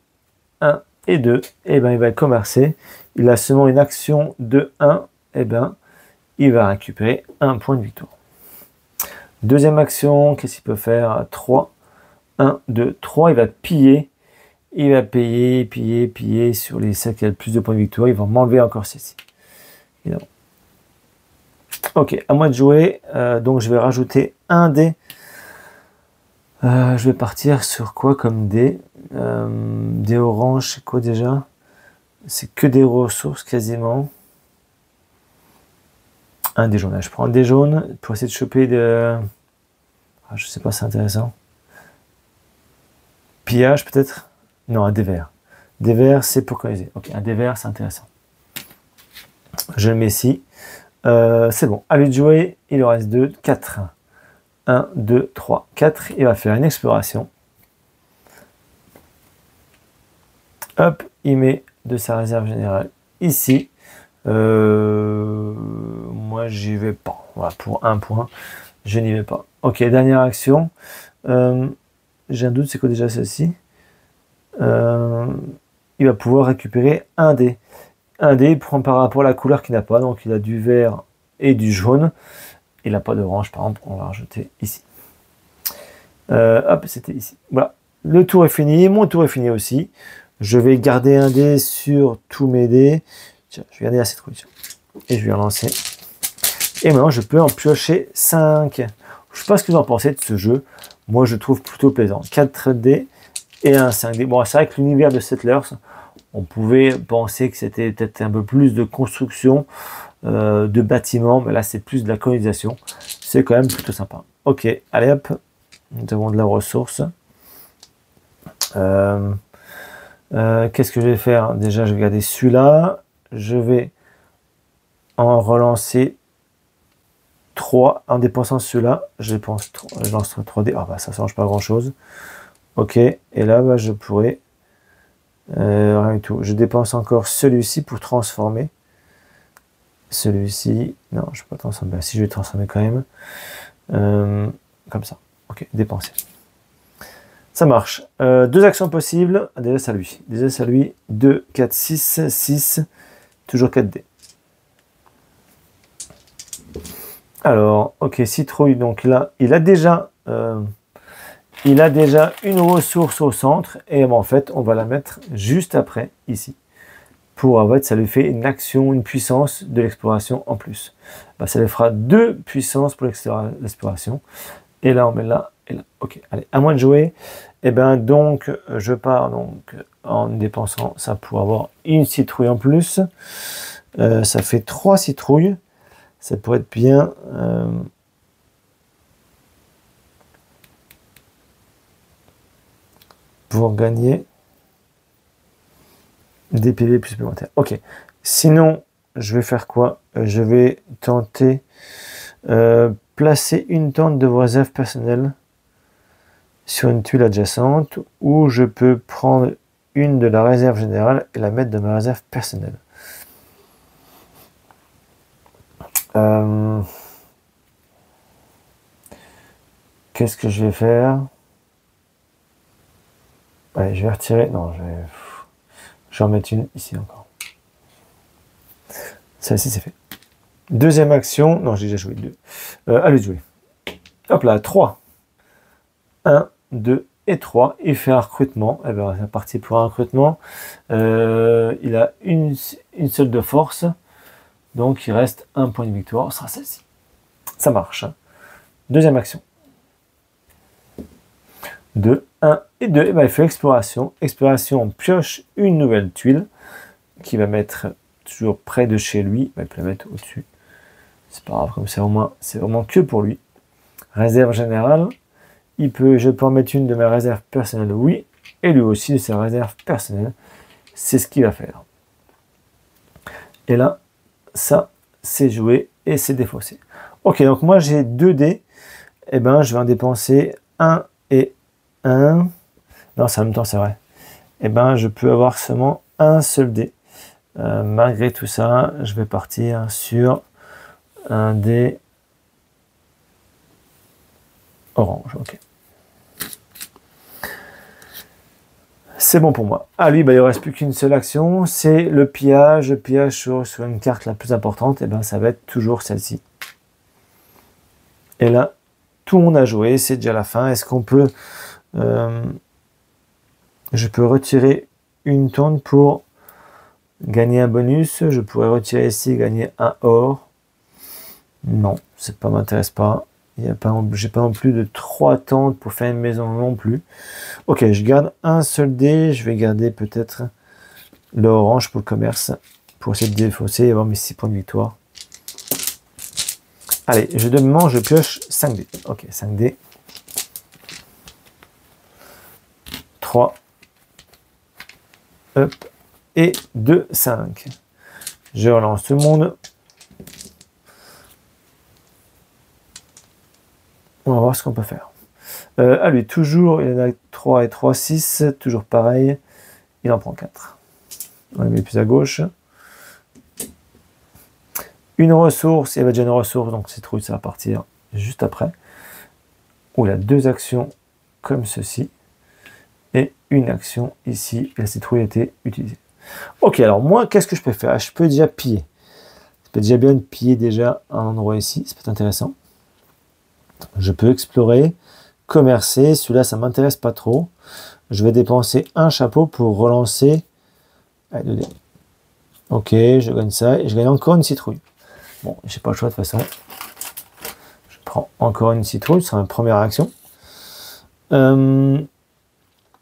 1 et 2. Et ben il va commercer. Il a seulement une action de 1. Et ben il va récupérer un point de victoire. Deuxième action, qu'est-ce qu'il peut faire? 3. 1, 2, 3. Il va piller. Il va piller sur les celles qui ont le plus de points de victoire. Il va m'enlever encore celle-ci. Ok, à moi de jouer. Donc je vais rajouter un dé. Je vais partir sur quoi comme dé? Des oranges, c'est quoi déjà? C'est que des ressources quasiment. Un dé jaune. Je prends un dé jaune pour essayer de choper de... Ah, je sais pas, c'est intéressant. Pillage peut-être? Non, un dé vert. Des verts, c'est pour coloniser. Ok, un dé vert, c'est intéressant. Je le mets ici. C'est bon. À lui de jouer, il en reste 2, 4. 1, 2, 3, 4. Il va faire une exploration. Hop, il met de sa réserve générale ici. Moi, j'y vais pas. Voilà, pour 1 point, je n'y vais pas. Ok, dernière action. J'ai un doute, c'est quoi déjà celle-ci? Il va pouvoir récupérer un dé. Un dé prend par rapport à la couleur qu'il n'a pas. Donc il a du vert et du jaune. Il n'a pas d'orange, par exemple. On va rajouter ici. Hop, c'était ici. Voilà. Le tour est fini. Mon tour est fini aussi. Je vais garder un dé sur tous mes dés. Tiens, je vais garder la citrouille. Et je vais relancer. Et maintenant, je peux en piocher 5. Je ne sais pas ce que vous en pensez de ce jeu. Moi, je trouve plutôt plaisant. 4 dés et un 5 dés. Bon, c'est vrai que l'univers de Settlers, on pouvait penser que c'était peut-être un peu plus de construction, de bâtiments. Mais là, c'est plus de la colonisation. C'est quand même plutôt sympa. Ok, allez hop. Nous avons de la ressource. Qu'est-ce que je vais faire? Déjà, je vais garder celui-là. Je vais en relancer 3 en dépensant celui-là. Je lance 3 dés. Ah bah ça ne change pas grand-chose. Ok. Et là, bah, je pourrais Rien du tout. Je dépense encore celui-ci pour transformer. Celui-ci, non, je ne peux pas transformer. Si, je vais transformer quand même. Comme ça. Ok, dépenser. Ça marche. Deux actions possibles. Déjà, ça lui. Déjà, ça lui. 2, 4, 6, 6. Toujours 4D. Alors, ok, citrouille. Donc là, il a déjà une ressource au centre. Et en fait, on va la mettre juste après, ici. Pour en fait, ça lui fait une action, une puissance de l'exploration en plus. Bah, ça lui fera 2 puissances pour l'exploration. Et là, on met là et là. Ok, allez, à moins de jouer. Et bien donc, je pars donc en dépensant ça pour avoir une citrouille en plus. Ça fait 3 citrouilles. Ça pourrait être bien. Pour gagner des PV plus supplémentaires. Ok. Sinon, je vais faire quoi? Je vais tenter placer une tente de vos réserves personnelles sur une tuile adjacente, ou je peux prendre une de la réserve générale et la mettre dans ma réserve personnelle. Qu'est-ce que je vais faire? Ouais, je vais retirer. Non, je vais en mettre une ici encore. Celle-ci, c'est fait. Deuxième action. Non, j'ai déjà joué 2. À lui de jouer. Hop là, 3. 1, 2 et 3. Il fait un recrutement. Eh bien, c'est parti pour un recrutement. Il a une seule de force. Donc, il reste un point de victoire. Ce sera celle-ci. Ça marche. Deuxième action. 2, 1 et 2. Et ben, il fait exploration. Exploration, on pioche une nouvelle tuile qui va mettre toujours près de chez lui. Il peut la mettre au-dessus. C'est pas grave, comme c'est vraiment que pour lui. Réserve générale. Je peux en mettre une de mes réserves personnelles, oui. Et lui aussi de ses réserves personnelles. C'est ce qu'il va faire. Et là, ça, c'est joué et c'est défaussé. Ok, donc moi j'ai 2 dés. Et ben, je vais en dépenser 1 et 1. Non, c'est en même temps, c'est vrai. Et ben, je peux avoir seulement un seul dé. Malgré tout ça, je vais partir sur un dé orange. Ok. C'est bon pour moi. Ah lui, bah, il ne reste plus qu'une seule action, c'est le pillage. Le pillage sur une carte la plus importante, et ben, ça va être toujours celle-ci. Et là, tout le monde a joué, c'est déjà la fin. Est-ce qu'on peut... je peux retirer une tonne pour gagner un bonus. Je pourrais retirer ici et gagner un or. Non, ça ne m'intéresse pas. J'ai pas non plus de 3 tentes pour faire une maison non plus. Ok, je garde un seul dé. Je vais garder peut-être l'orange pour le commerce. Pour essayer de défausser et avoir mes 6 points de victoire. Allez, je pioche 5 dés. Ok, 5 dés. 3. Hop. Et 2, 5. Je relance tout le monde. On va voir ce qu'on peut faire. À lui, toujours, il en a 3 et 3, 6. Toujours pareil. Il en prend 4. On les met plus à gauche. Une ressource, il y avait déjà une ressource, donc citrouille, ça va partir juste après. Où il a 2 actions comme ceci. Et une action ici. La citrouille a été utilisée. Ok, alors moi, qu'est-ce que je peux faire? Je peux déjà piller. Ça peut déjà bien de piller déjà un endroit ici. Ça peut être intéressant. Je peux explorer, commercer. Celui-là, ça ne m'intéresse pas trop. Je vais dépenser un chapeau pour relancer. Allez, 2 dés. Ok, je gagne ça. Et je gagne encore une citrouille. Bon, j'ai pas le choix de toute façon. Je prends encore une citrouille. Ce sera ma première action.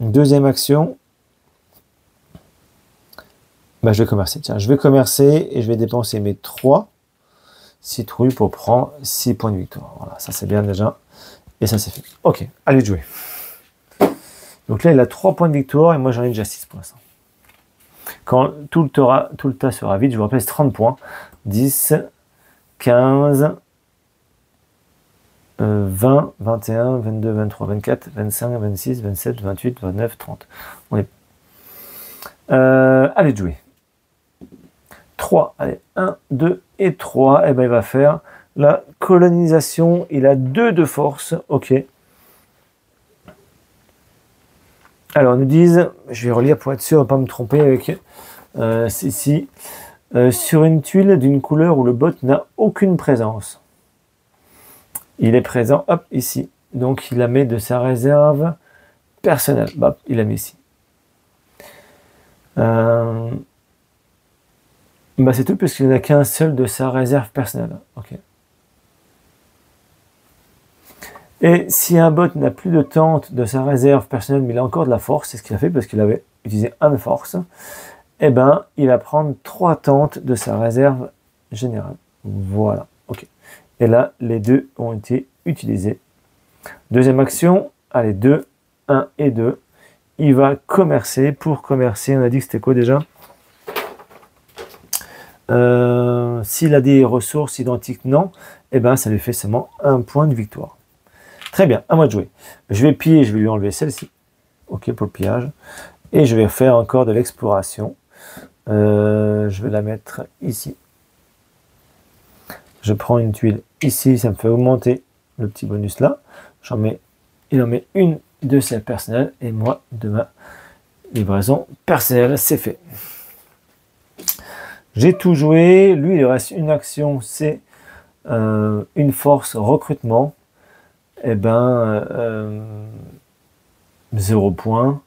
Deuxième action. Bah, je vais commercer. Tiens, je vais commercer et je vais dépenser mes 3 citrouilles pour prendre 6 points de victoire. Voilà, ça c'est bien déjà. Et ça c'est fait. Ok, allez jouer. Donc là, il a 3 points de victoire et moi j'en ai déjà 6 pour l'instant. Quand tout le tas sera vide, je vous rappelle, c'est 30 points. 10, 15, 20, 21, 22, 23, 24, 25, 26, 27, 28, 29, 30. On est Allez, de jouer. 3, allez, 1, 2 et 3. Et ben il va faire la colonisation. Il a 2 de force. Ok. Alors, ils nous disent, je vais relire pour être sûr de ne pas me tromper avec ici. Sur une tuile d'une couleur où le bot n'a aucune présence. Il est présent, hop, ici. Donc, il la met de sa réserve personnelle. Bah, il la met ici. Bah, c'est tout, puisqu'il n'y en a qu'un seul de sa réserve personnelle. Ok. Et si un bot n'a plus de tente de sa réserve personnelle, mais il a encore de la force, c'est ce qu'il a fait parce qu'il avait utilisé 1 de force, eh ben, il va prendre 3 tentes de sa réserve générale. Voilà, ok. Et là, les 2 ont été utilisés. Deuxième action, allez, 2, 1 et 2. Il va commercer. Pour commercer, on a dit que c'était quoi déjà? S'il a des ressources identiques, non, eh ben, ça lui fait seulement 1 point de victoire. Très bien, à moi de jouer. Je vais piller, je vais lui enlever celle-ci. Ok, pour le pillage. Et je vais faire encore de l'exploration. Je vais la mettre ici. Je prends une tuile ici, ça me fait augmenter le petit bonus là. Il en met une de celle personnelle et moi de ma livraison personnelle, c'est fait. J'ai tout joué. Lui, il reste une action, c'est une force recrutement. Eh ben, 0 point.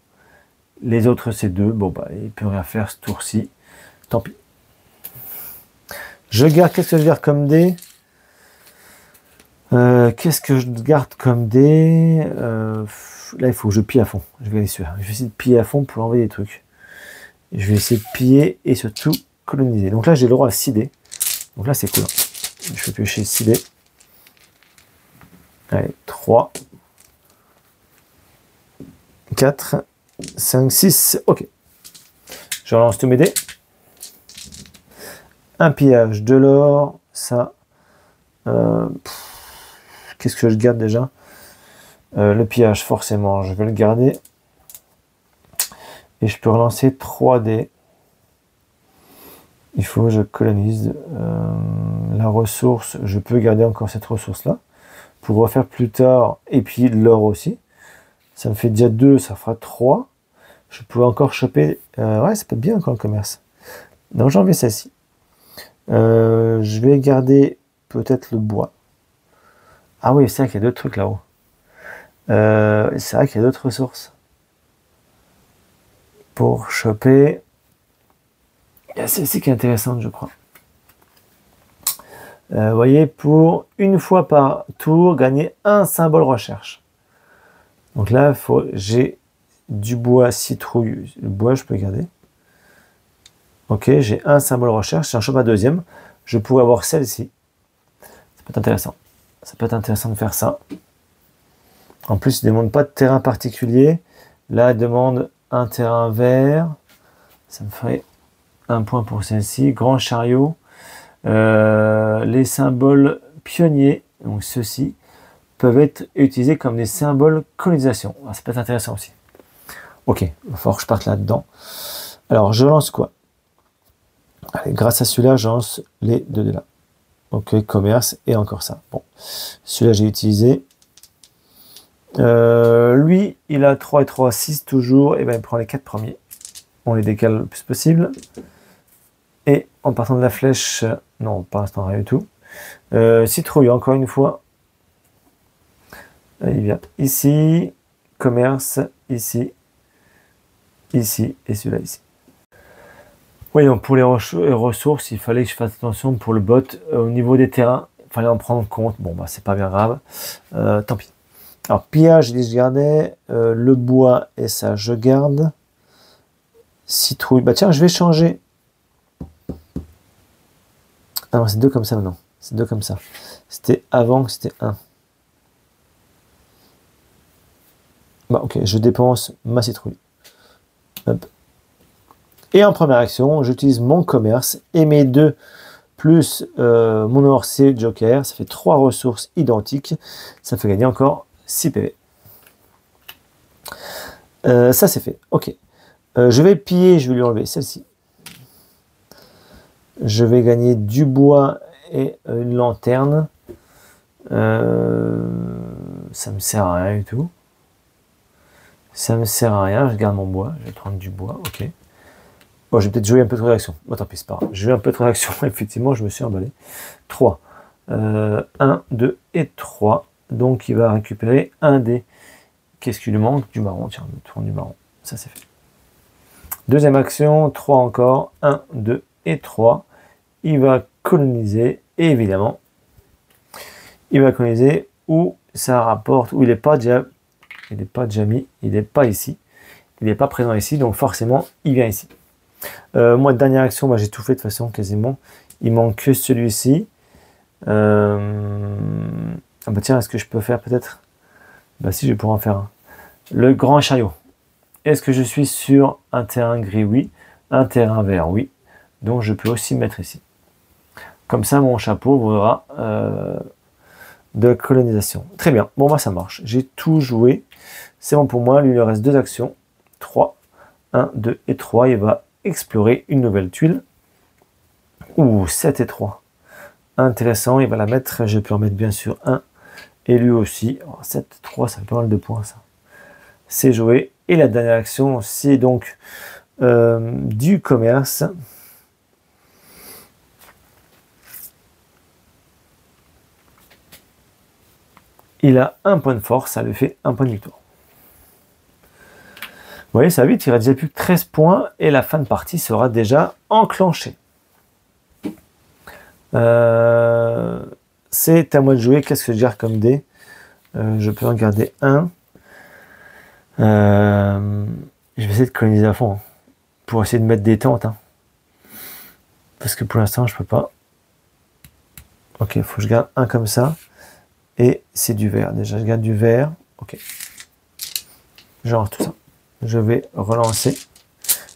Les autres, c'est 2. Bon, bah, il ne peut rien faire ce tour-ci. Tant pis. Je garde, qu'est-ce que je garde comme dé? Qu'est-ce que je garde comme dé? Là, il faut que je pille à fond. Je vais essayer de piller à fond pour envoyer des trucs. Je vais essayer de piller et surtout coloniser. Donc là, j'ai le droit à 6 dés. Donc là, c'est cool. Je vais piocher 6 dés. Allez, 3, 4, 5, 6. Ok. Je relance tous mes dés. Un pillage, de l'or, ça. Qu'est-ce que je garde déjà? Le pillage, forcément, je vais le garder. Et je peux relancer 3 dés. Il faut que je colonise la ressource. Je peux garder encore cette ressource-là pour refaire plus tard. Et puis l'or aussi. Ça me fait déjà 2, ça fera 3. Je pourrais encore choper... ouais, ça peut être bien encore le commerce. Donc j'en vais celle-ci. Je vais garder peut-être le bois. Ah oui, c'est vrai qu'il y a d'autres trucs là-haut. C'est vrai qu'il y a d'autres ressources. Pour choper... Il y a celle-ci qui est intéressante, je crois. Vous voyez, pour une fois par tour, gagner un symbole recherche. Donc là, j'ai du bois citrouille. Le bois, je peux garder. Ok, j'ai un symbole recherche. Si j'en chope un deuxième, je pourrais avoir celle-ci. Ça peut être intéressant. Ça peut être intéressant de faire ça. En plus, il ne demande pas de terrain particulier. Là, il demande un terrain vert. Ça me ferait un point pour celle-ci. Grand chariot. Les symboles pionniers, donc ceux-ci, peuvent être utilisés comme des symboles colonisation. Ah, ça peut être intéressant aussi. Ok, il va falloir que je parte là-dedans. Alors, je lance quoi? Allez, grâce à celui-là, je lance les 2 de là. Ok, commerce et encore ça. Bon, celui-là, j'ai utilisé. Lui, il a 3 et 3, 6 toujours. Et bien, il prend les 4 premiers. On les décale le plus possible. Et en partant de la flèche, non, pas l'instant, rien du tout. Citrouille, encore une fois. Il vient ici, commerce, ici, ici, et celui-là ici. Oui, donc pour les ressources, il fallait que je fasse attention pour le bot. Au niveau des terrains, il fallait en prendre compte. Bon, bah, c'est pas bien grave. Tant pis. Alors, pillage, je gardais. Le bois, et ça, je garde. Citrouille. Bah, tiens, je vais changer. Ah non, c'est 2 comme ça maintenant. C'est 2 comme ça. C'était avant que c'était 1. Bah, ok, je dépense ma citrouille. Hop. Et en première action, j'utilise mon commerce et mes 2 plus mon or, c'est Joker. Ça fait 3 ressources identiques. Ça fait gagner encore 6 PV. Ça, c'est fait. Ok. Je vais piller, je vais lui enlever celle-ci. Je vais gagner du bois et une lanterne. Ça me sert à rien du tout. Ça me sert à rien, je garde mon bois. Je vais prendre du bois, ok. Bon, j'ai peut-être joué un peu de réaction. Bon, tant pis, c'est pas grave. J'ai eu un peu de réaction, effectivement, je me suis emballé. 3. 1, 2 et 3. Donc, il va récupérer un dé. Qu'est-ce qu'il lui manque? Du marron. Tiens, on tourne du marron. Ça, c'est fait. Deuxième action, 3 encore. 1, 2 et 3. Il va coloniser, et évidemment, il va coloniser où ça rapporte, où il n'est pas déjà mis, il n'est pas ici. Il n'est pas présent ici, donc forcément, il vient ici. Moi, dernière action, bah, j'ai tout fait de toute façon, quasiment. Il manque que celui-ci. Ah bah tiens, est-ce que je peux faire peut-être? Bah si, je vais pouvoir en faire un. Le grand chariot. Est-ce que je suis sur un terrain gris? Oui. Un terrain vert? Oui. Donc, je peux aussi mettre ici. Comme ça, mon chapeau vaudra de colonisation. Très bien. Bon, bah ça marche. J'ai tout joué. C'est bon pour moi. Lui, il lui reste 2 actions. 3. 1, 2 et 3. Il va explorer une nouvelle tuile. Ouh, 7 et 3. Intéressant. Il va la mettre. Je peux en mettre bien sûr un. Et lui aussi. Oh, 7, 3, ça fait pas mal de points, ça. C'est joué. Et la dernière action, c'est donc du commerce. Il a un point de force, ça lui fait un point de victoire. Vous voyez, ça va vite, il reste déjà plus que 13 points et la fin de partie sera déjà enclenchée. C'est à moi de jouer. Qu'est-ce que je gère comme dé? Je peux en garder un. Je vais essayer de coloniser à fond, hein, pour essayer de mettre des tentes. Hein. Parce que pour l'instant, je peux pas. Ok, il faut que je garde un comme ça. Et c'est du vert. Déjà, je garde du vert. Ok. Genre tout ça. Je vais relancer.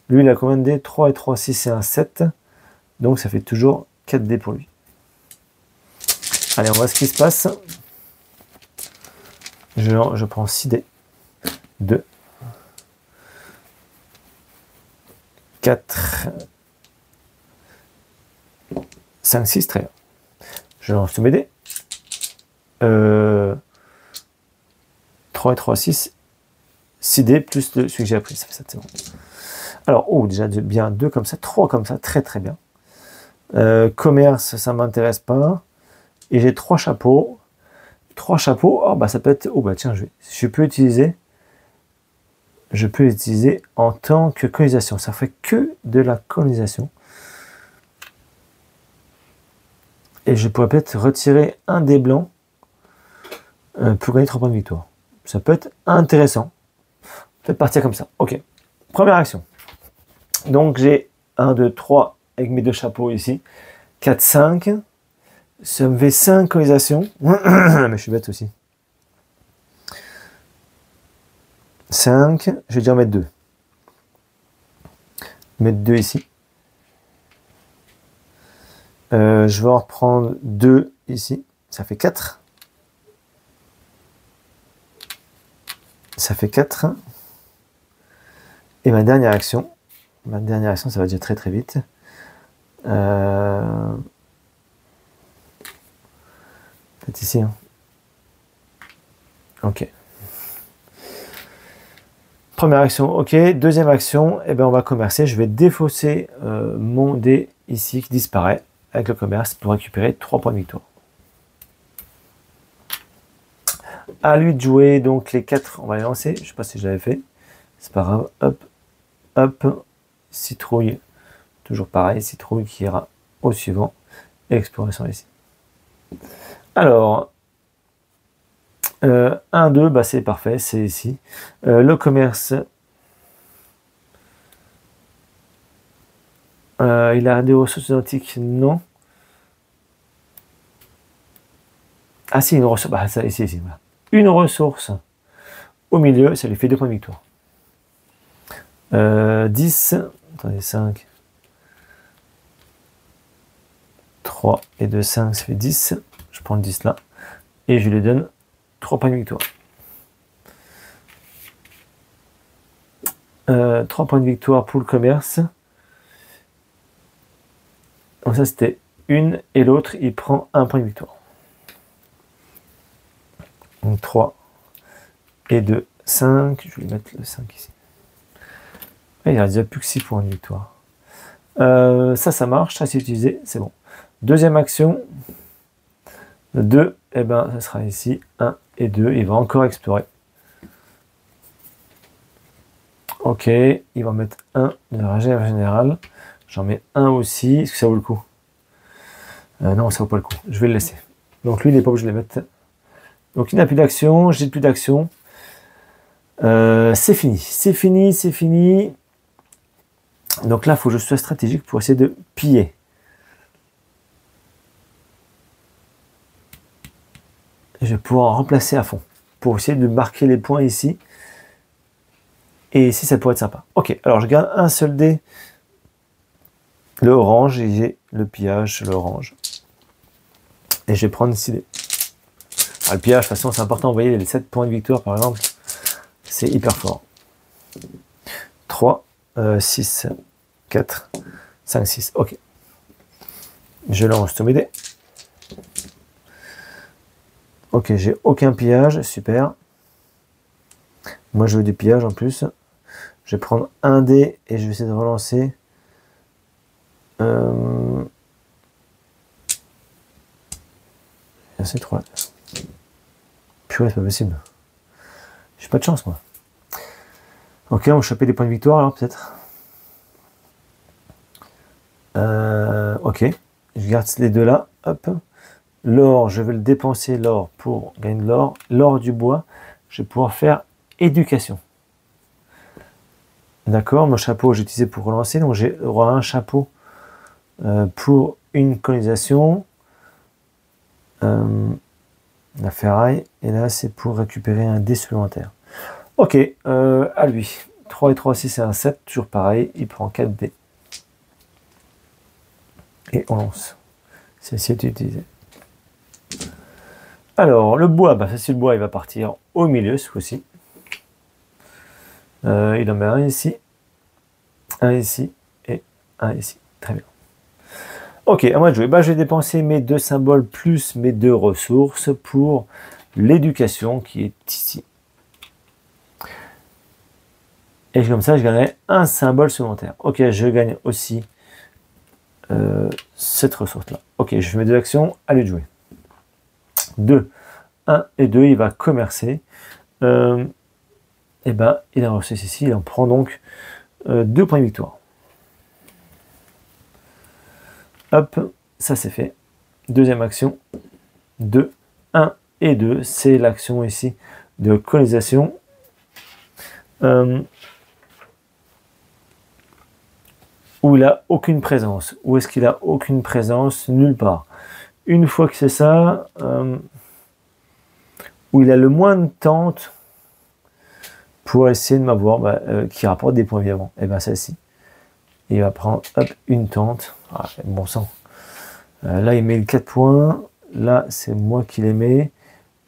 Lui, il a combien de dés? 3 et 3, 6 et un 7. Donc, ça fait toujours 4 dés pour lui. Allez, on voit ce qui se passe. Je prends 6 dés. 2. 4. 5, 6, très bien. Je lance tous mes dés. 3 et 3, 6. 6 dés plus celui que j'ai appris. Ça fait 7, c'est bon. Alors, oh, déjà bien 2 comme ça, 3 comme ça, très très bien. Commerce, ça ne m'intéresse pas. Et j'ai 3 chapeaux. 3 chapeaux, oh bah ça peut être. Oh bah tiens, je peux utiliser en tant que colonisation. Ça fait que de la colonisation. Et je pourrais peut-être retirer un des blancs pour gagner 3 points de victoire. Ça peut être intéressant. Peut-être partir comme ça. Ok. Première action. Donc j'ai 1, 2, 3 avec mes 2 chapeaux ici. 4, 5. Ça me fait 5 colonisations. Mais je suis bête aussi. 5. Je vais déjà en mettre 2. Mettre 2 ici. Je vais en reprendre 2 ici. Ça fait 4. Ça fait 4. Et ma dernière action, ça va déjà très très vite. Peut-être ici. Hein. Ok. Première action, ok. Deuxième action, eh ben on va commercer. Je vais défausser mon dé ici qui disparaît avec le commerce pour récupérer 3 points de victoire. À lui de jouer donc les 4. On va les lancer. Je ne sais pas si je l'avais fait. C'est pas grave. Hop, hop. Citrouille. Toujours pareil. Citrouille qui ira au suivant. Exploration ici. Alors, 1, 2, bah c'est parfait. C'est ici. Le commerce. Il a des ressources identiques? Non. Ah si, une ressource. Bah, ça, ici, voilà. Une ressource au milieu, ça lui fait 2 points de victoire. 10, attendez, 5, 3 et 2, 5, ça fait 10. Je prends le 10 là. Et je lui donne 3 points de victoire. 3 points de victoire pour le commerce. Donc ça c'était une et l'autre il prend 1 point de victoire. Donc 3 et 2, 5. Je vais mettre le 5 ici. Il n'y a déjà plus que 6 points de victoire. Ça marche, ça c'est utilisé, c'est bon. Deuxième action, 2, et ben ça sera ici, 1 et 2, il va encore explorer. Ok, il va mettre 1 de réserve générale. J'en mets 1 aussi, est-ce que ça vaut le coup? Non, ça vaut pas le coup, je vais le laisser. Donc lui, il n'est pas obligé de le mettre. Donc il n'a plus d'action, j'ai plus d'action. C'est fini, c'est fini, c'est fini. Donc là, il faut que je sois stratégique pour essayer de piller. Je vais pouvoir remplacer à fond pour essayer de marquer les points ici. Et ici, ça pourrait être sympa. Ok, alors je garde un seul dé, le orange, et j'ai le pillage, l'orange. Et je vais prendre 6 dés. Alors, le pillage, de toute façon, c'est important. Vous voyez, les 7 points de victoire, par exemple, c'est hyper fort. 3, 6, 4, 5, 6. Ok. Je lance tous mes dés. Ok, j'ai aucun pillage, super. Moi, je veux du pillage en plus. Je vais prendre un dé et je vais essayer de relancer. C'est 3. Purée, c'est pas possible. J'ai pas de chance, moi. Ok, on va choper des points de victoire, alors, peut-être. Ok. Je garde les deux là. Hop. L'or, je vais le dépenser, l'or, pour gagner de l'or. L'or du bois, je vais pouvoir faire éducation. D'accord, mon chapeau, j'ai utilisé pour relancer. Donc, j'ai un chapeau pour une colonisation. La ferraille. Et là, c'est pour récupérer un dé supplémentaire. Ok, à lui. 3 et 3, 6 et 1, 7. Toujours pareil, il prend 4 dés. Et on lance. Celle-ci est utilisée. Alors, le bois, bah, le bois, il va partir au milieu, ce coup-ci. Il en met un ici, et un ici. Très bien. Ok, à moi de jouer. Bah, je vais dépenser mes 2 symboles plus mes 2 ressources pour l'éducation qui est ici. Et comme ça, je gagnerai un symbole supplémentaire. Ok, je gagne aussi cette ressource-là. Ok, je fais mes 2 actions, à lui de jouer. 2, 1 et 2, il va commercer. Et ben, il a reçu ici, il en prend donc 2 points de victoire. Hop, ça c'est fait. Deuxième action, 2, 1 et 2, c'est l'action ici de colonisation. Où il n'a aucune présence. Où est-ce qu'il a aucune présence? Nulle part. Une fois que c'est ça, où il a le moins de tentes pour essayer de m'avoir, qui rapporte des points évidemment. Et bien celle-ci. Il va prendre hop, une tente. Ah, bon sang. Là, il met le 4 points. Là, c'est moi qui les mets.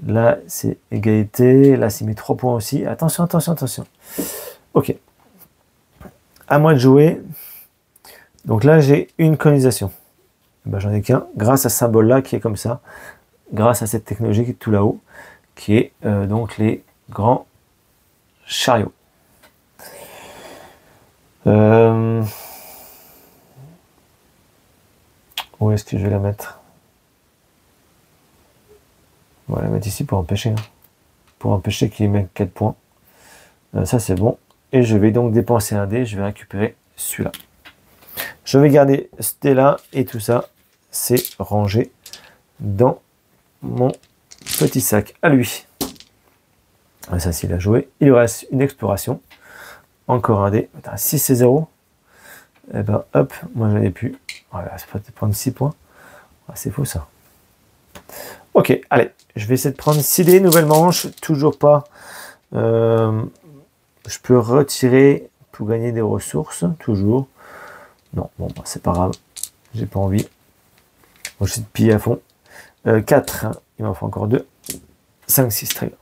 Là, c'est égalité. Là, il met 3 points aussi. Attention, attention, attention. Ok. À moi de jouer. Donc là, j'ai une colonisation. Ben, j'en ai qu'un, grâce à ce symbole-là qui est comme ça, grâce à cette technologie qui est tout là-haut, qui est donc les grands chariots. Où est-ce que je vais la mettre? On va la mettre ici pour empêcher. Hein. Pour empêcher qu'il mette 4 points. Ça, c'est bon. Et je vais donc dépenser un dé, je vais récupérer celui-là. Je vais garder ce dé-là et tout ça, c'est rangé dans mon petit sac à lui. Ça, s'il a joué. Il lui reste une exploration. Encore un dé. 6 et 0. Et ben hop, moi j'en ai plus. Voilà, c'est pas de prendre 6 points. Ah, c'est fou ça. Ok, allez, je vais essayer de prendre 6 dés, nouvelle manche. Toujours pas. Je peux retirer pour gagner des ressources, toujours. Non, bon, bah, c'est pas grave. J'ai pas envie. Moi, je suis de piller à fond. 4, hein, il m'en faut encore 2. 5, 6, très bien.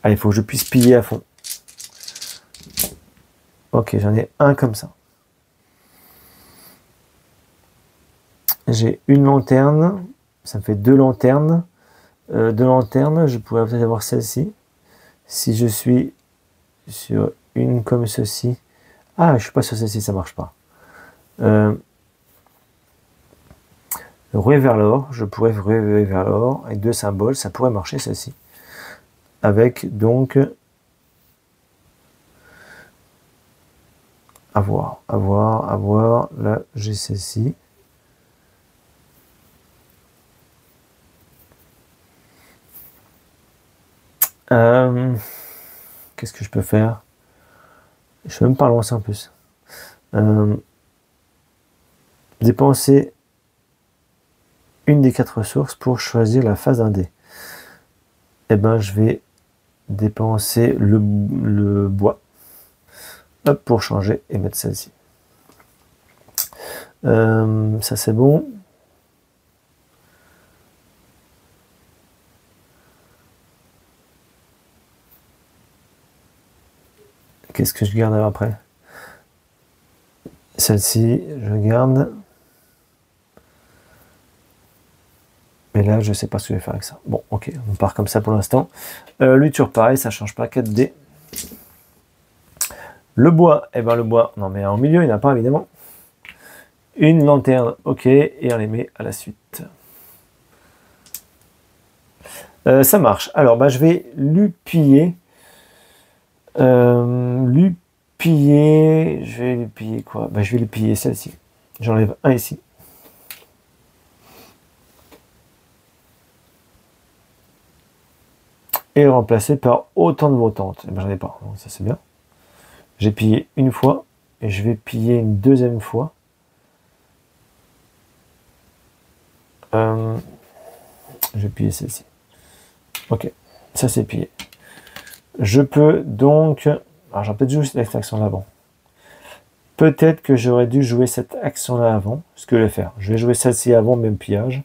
Allez, il faut que je puisse piller à fond. Ok, j'en ai un comme ça. J'ai une lanterne, ça me fait deux lanternes. Deux lanternes, je pourrais peut-être avoir celle-ci. Si je suis sur une comme ceci. Ah, je suis pas sur celle-ci, ça marche pas. Rouer vers l'or, je pourrais rouer vers l'or avec deux symboles, ça pourrait marcher celle-ci. Avec donc avoir, là j'ai celle-ci. Qu'est-ce que je peux faire? Je peux même pas lancer en plus. Dépenser une des 4 ressources pour choisir la phase d'un dé. Eh ben, je vais dépenser le bois. Hop, pour changer et mettre celle-ci. Ça c'est bon. Qu'est-ce que je garde après? Celle-ci, je garde. Mais là, je ne sais pas ce que je vais faire avec ça. Bon, ok, on part comme ça pour l'instant. Lui, toujours pareil, ça ne change pas. 4D. Le bois, eh ben le bois, non mais en milieu, il n'y en a pas évidemment. Une lanterne, ok, et on les met à la suite. Ça marche. Alors, bah, je vais lui piller. Je vais lui piller quoi? Bah, je vais lui piller celle-ci. J'enlève un ici. Et remplacer par autant de votantes. Eh ben, j'en ai pas, donc ça c'est bien. J'ai pillé une fois, et je vais piller une deuxième fois. Je vais piller celle-ci. Ok, ça c'est pillé. Je peux donc... Alors j'aurais peut-être joué cette action-là avant. Peut-être que j'aurais dû jouer cette action-là avant. Ce que je vais faire, je vais jouer celle-ci avant, même pillage.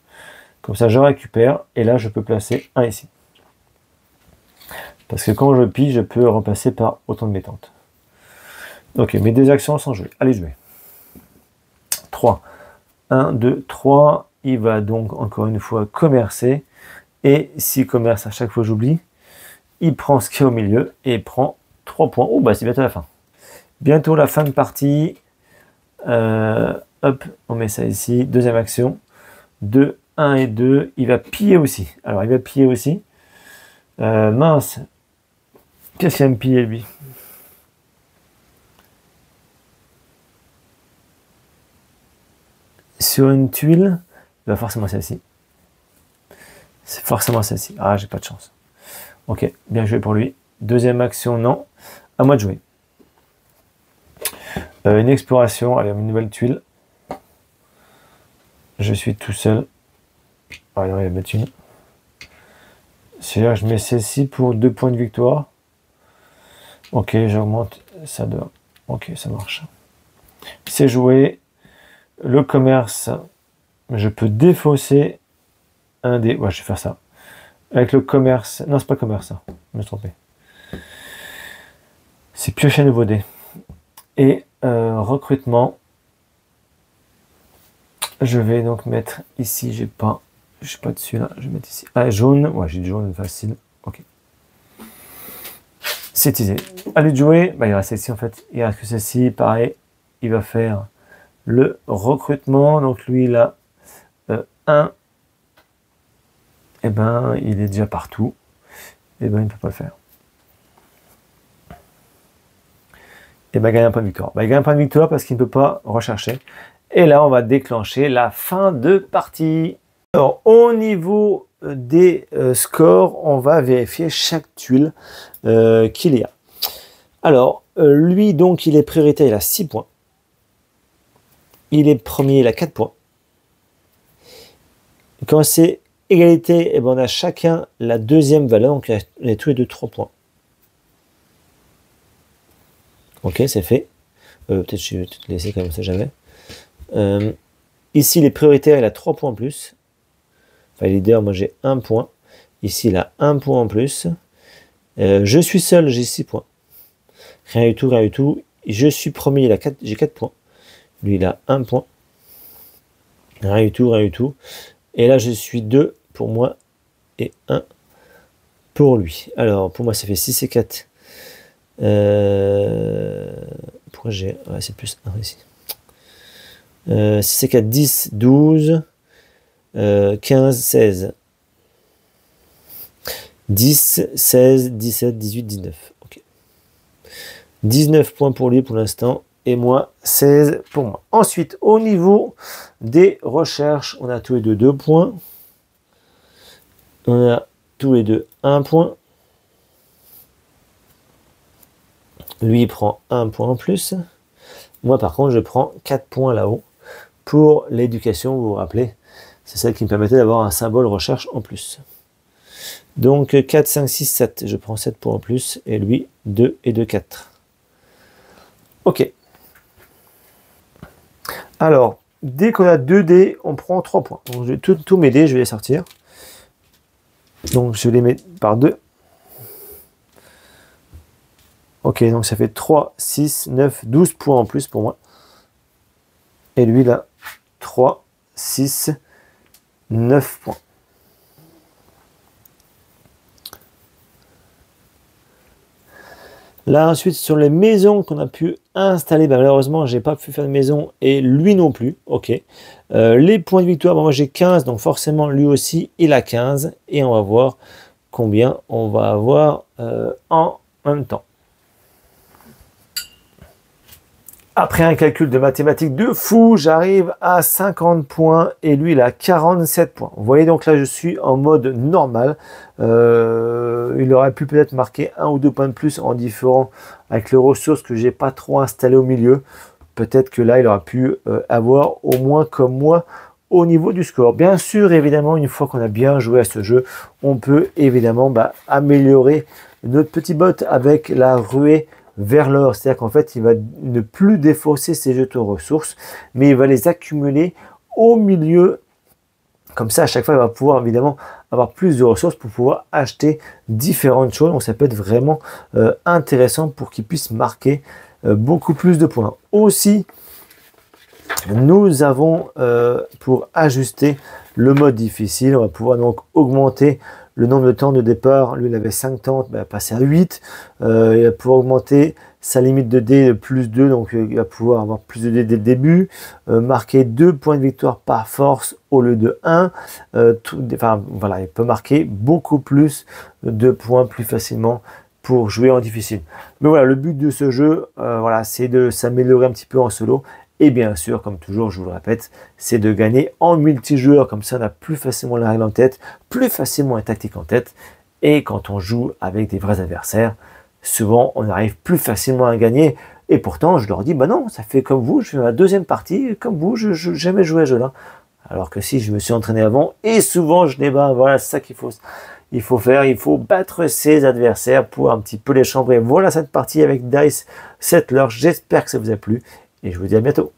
Comme ça je récupère, et là je peux placer un ici. Parce que quand je pille, je peux remplacer par autant de métentes. Ok, mes deux actions sont jouées. Allez jouer. 3. 1, 2, 3. Il va donc encore une fois commercer. Et s'il commerce à chaque fois j'oublie, il prend ce qui est au milieu et il prend 3 points. Oh bah c'est bientôt la fin. Bientôt la fin de partie. Hop, on met ça ici. Deuxième action. 2, 1 et 2. Il va piller aussi. Alors il va piller aussi. Mince. Qu'est-ce qu'il va me piller lui? Sur une tuile, il va forcément celle-ci. C'est forcément celle-ci. Ah, j'ai pas de chance. Ok, bien joué pour lui. Deuxième action, non. À moi de jouer. Une exploration. Allez, une nouvelle tuile. Je suis tout seul. Ah, il va mettre une. C'est-à-dire que je mets celle-ci pour 2 points de victoire. Ok, j'augmente ça de 1. Ok, ça marche. C'est joué. Le commerce, je peux défausser un dé. Ouais, je vais faire ça. Avec le commerce. Non, c'est pas commerce, ça. Je me suis trompé. C'est piocher un nouveau dé. Et recrutement. Je vais donc mettre ici. Je suis pas dessus là. Je vais mettre ici. Ah, jaune. Ouais, j'ai du jaune facile. Ok. C'est teasé. Allez de jouer. Bah, il reste celle-ci en fait. Il reste que celle-ci. Pareil. Il va faire le recrutement. Donc lui, il a 1. Eh ben, il est déjà partout. Eh ben, il ne peut pas le faire. Et ben, il gagne un point de victoire. Ben, il gagne un point de victoire parce qu'il ne peut pas rechercher. Et là, on va déclencher la fin de partie. Alors, au niveau des scores, on va vérifier chaque tuile qu'il y a. Alors, lui, donc, il est prioritaire, il a 6 points. Il est premier, il a 4 points. Quand c'est égalité, eh ben, on a chacun la deuxième valeur, donc on a tous les deux 3 points. Ok, c'est fait. Peut-être je vais te laisser comme ça, jamais. Ici, les prioritaires, il a 3 points en plus. Enfin, leader, moi j'ai 1 point. Ici, il a 1 point en plus. Je suis seul, j'ai 6 points. Rien du tout, rien du tout. je suis premier, j'ai 4 points. Lui, il a 1 point. Rien du tout, rien du tout. Et là, je suis 2 pour moi et 1 pour lui. Alors, pour moi, ça fait 6 et 4. Pourquoi j'ai... Ouais, c'est plus 1 ici. 6 et 4, 10, 12, 15, 16. 10, 16, 17, 18, 19. Ok. 19 points pour lui pour l'instant. Et moi, 16 pour moi. Ensuite, au niveau des recherches, on a tous les deux 2 points. On a tous les deux 1 point. Lui, il prend 1 point en plus. Moi, par contre, je prends 4 points là-haut pour l'éducation, vous vous rappelez. C'est celle qui me permettait d'avoir un symbole recherche en plus. Donc, 4, 5, 6, 7. Je prends 7 points en plus. Et lui, 2 et 2, 4. Ok. Alors, dès qu'on a 2 dés, on prend 3 points. Donc, je vais tous mes dés, je vais les sortir. Donc, je les mets par 2. Ok, donc ça fait 3, 6, 9, 12 points en plus pour moi. Et lui, là, 3, 6, 9 points. Là, ensuite, sur les maisons qu'on a pu installer, ben, malheureusement, j'ai pas pu faire de maison et lui non plus. Ok. Les points de victoire, ben, moi j'ai 15, donc forcément, lui aussi, il a 15. Et on va voir combien on va avoir en même temps. Après un calcul de mathématiques de fou, j'arrive à 50 points et lui, il a 47 points. Vous voyez, donc là, je suis en mode normal. Il aurait pu peut-être marquer 1 ou 2 points de plus en différent avec les ressources que j'ai pas trop installées au milieu. Peut-être que là, il aurait pu avoir au moins comme moi au niveau du score. Bien sûr, évidemment, une fois qu'on a bien joué à ce jeu, on peut évidemment améliorer notre petit bot avec la ruée vers l'or, c'est-à-dire qu'en fait, il va ne plus défausser ses jetons ressources, mais il va les accumuler au milieu. Comme ça, à chaque fois, il va pouvoir évidemment avoir plus de ressources pour pouvoir acheter différentes choses. Donc, ça peut être vraiment intéressant pour qu'il puisse marquer beaucoup plus de points. Aussi, nous avons, pour ajuster le mode difficile, on va pouvoir donc augmenter le nombre de temps de départ. Lui, il avait 5 temps, il va passer à 8. Il va pouvoir augmenter sa limite de dés de plus 2, donc il va pouvoir avoir plus de dés dès le début. Marquer 2 points de victoire par force au lieu de 1. Enfin, voilà, il peut marquer beaucoup plus de points plus facilement pour jouer en difficile. Mais voilà, le but de ce jeu, voilà, c'est de s'améliorer un petit peu en solo. Et bien sûr, comme toujours, je vous le répète, c'est de gagner en multijoueur. Comme ça, on a plus facilement la règle en tête, plus facilement la tactique en tête. Et quand on joue avec des vrais adversaires, souvent, on arrive plus facilement à gagner. Et pourtant, je leur dis, bah non, ça fait comme vous, je fais ma deuxième partie, comme vous, je n'ai jamais joué à ce jeu-là. Alors que si, je me suis entraîné avant, et souvent, je les bats. Voilà, c'est ça qu'il faut faire. Il faut battre ses adversaires pour un petit peu les chambrer. Voilà cette partie avec Dice Settler. J'espère que ça vous a plu. Et je vous dis à bientôt.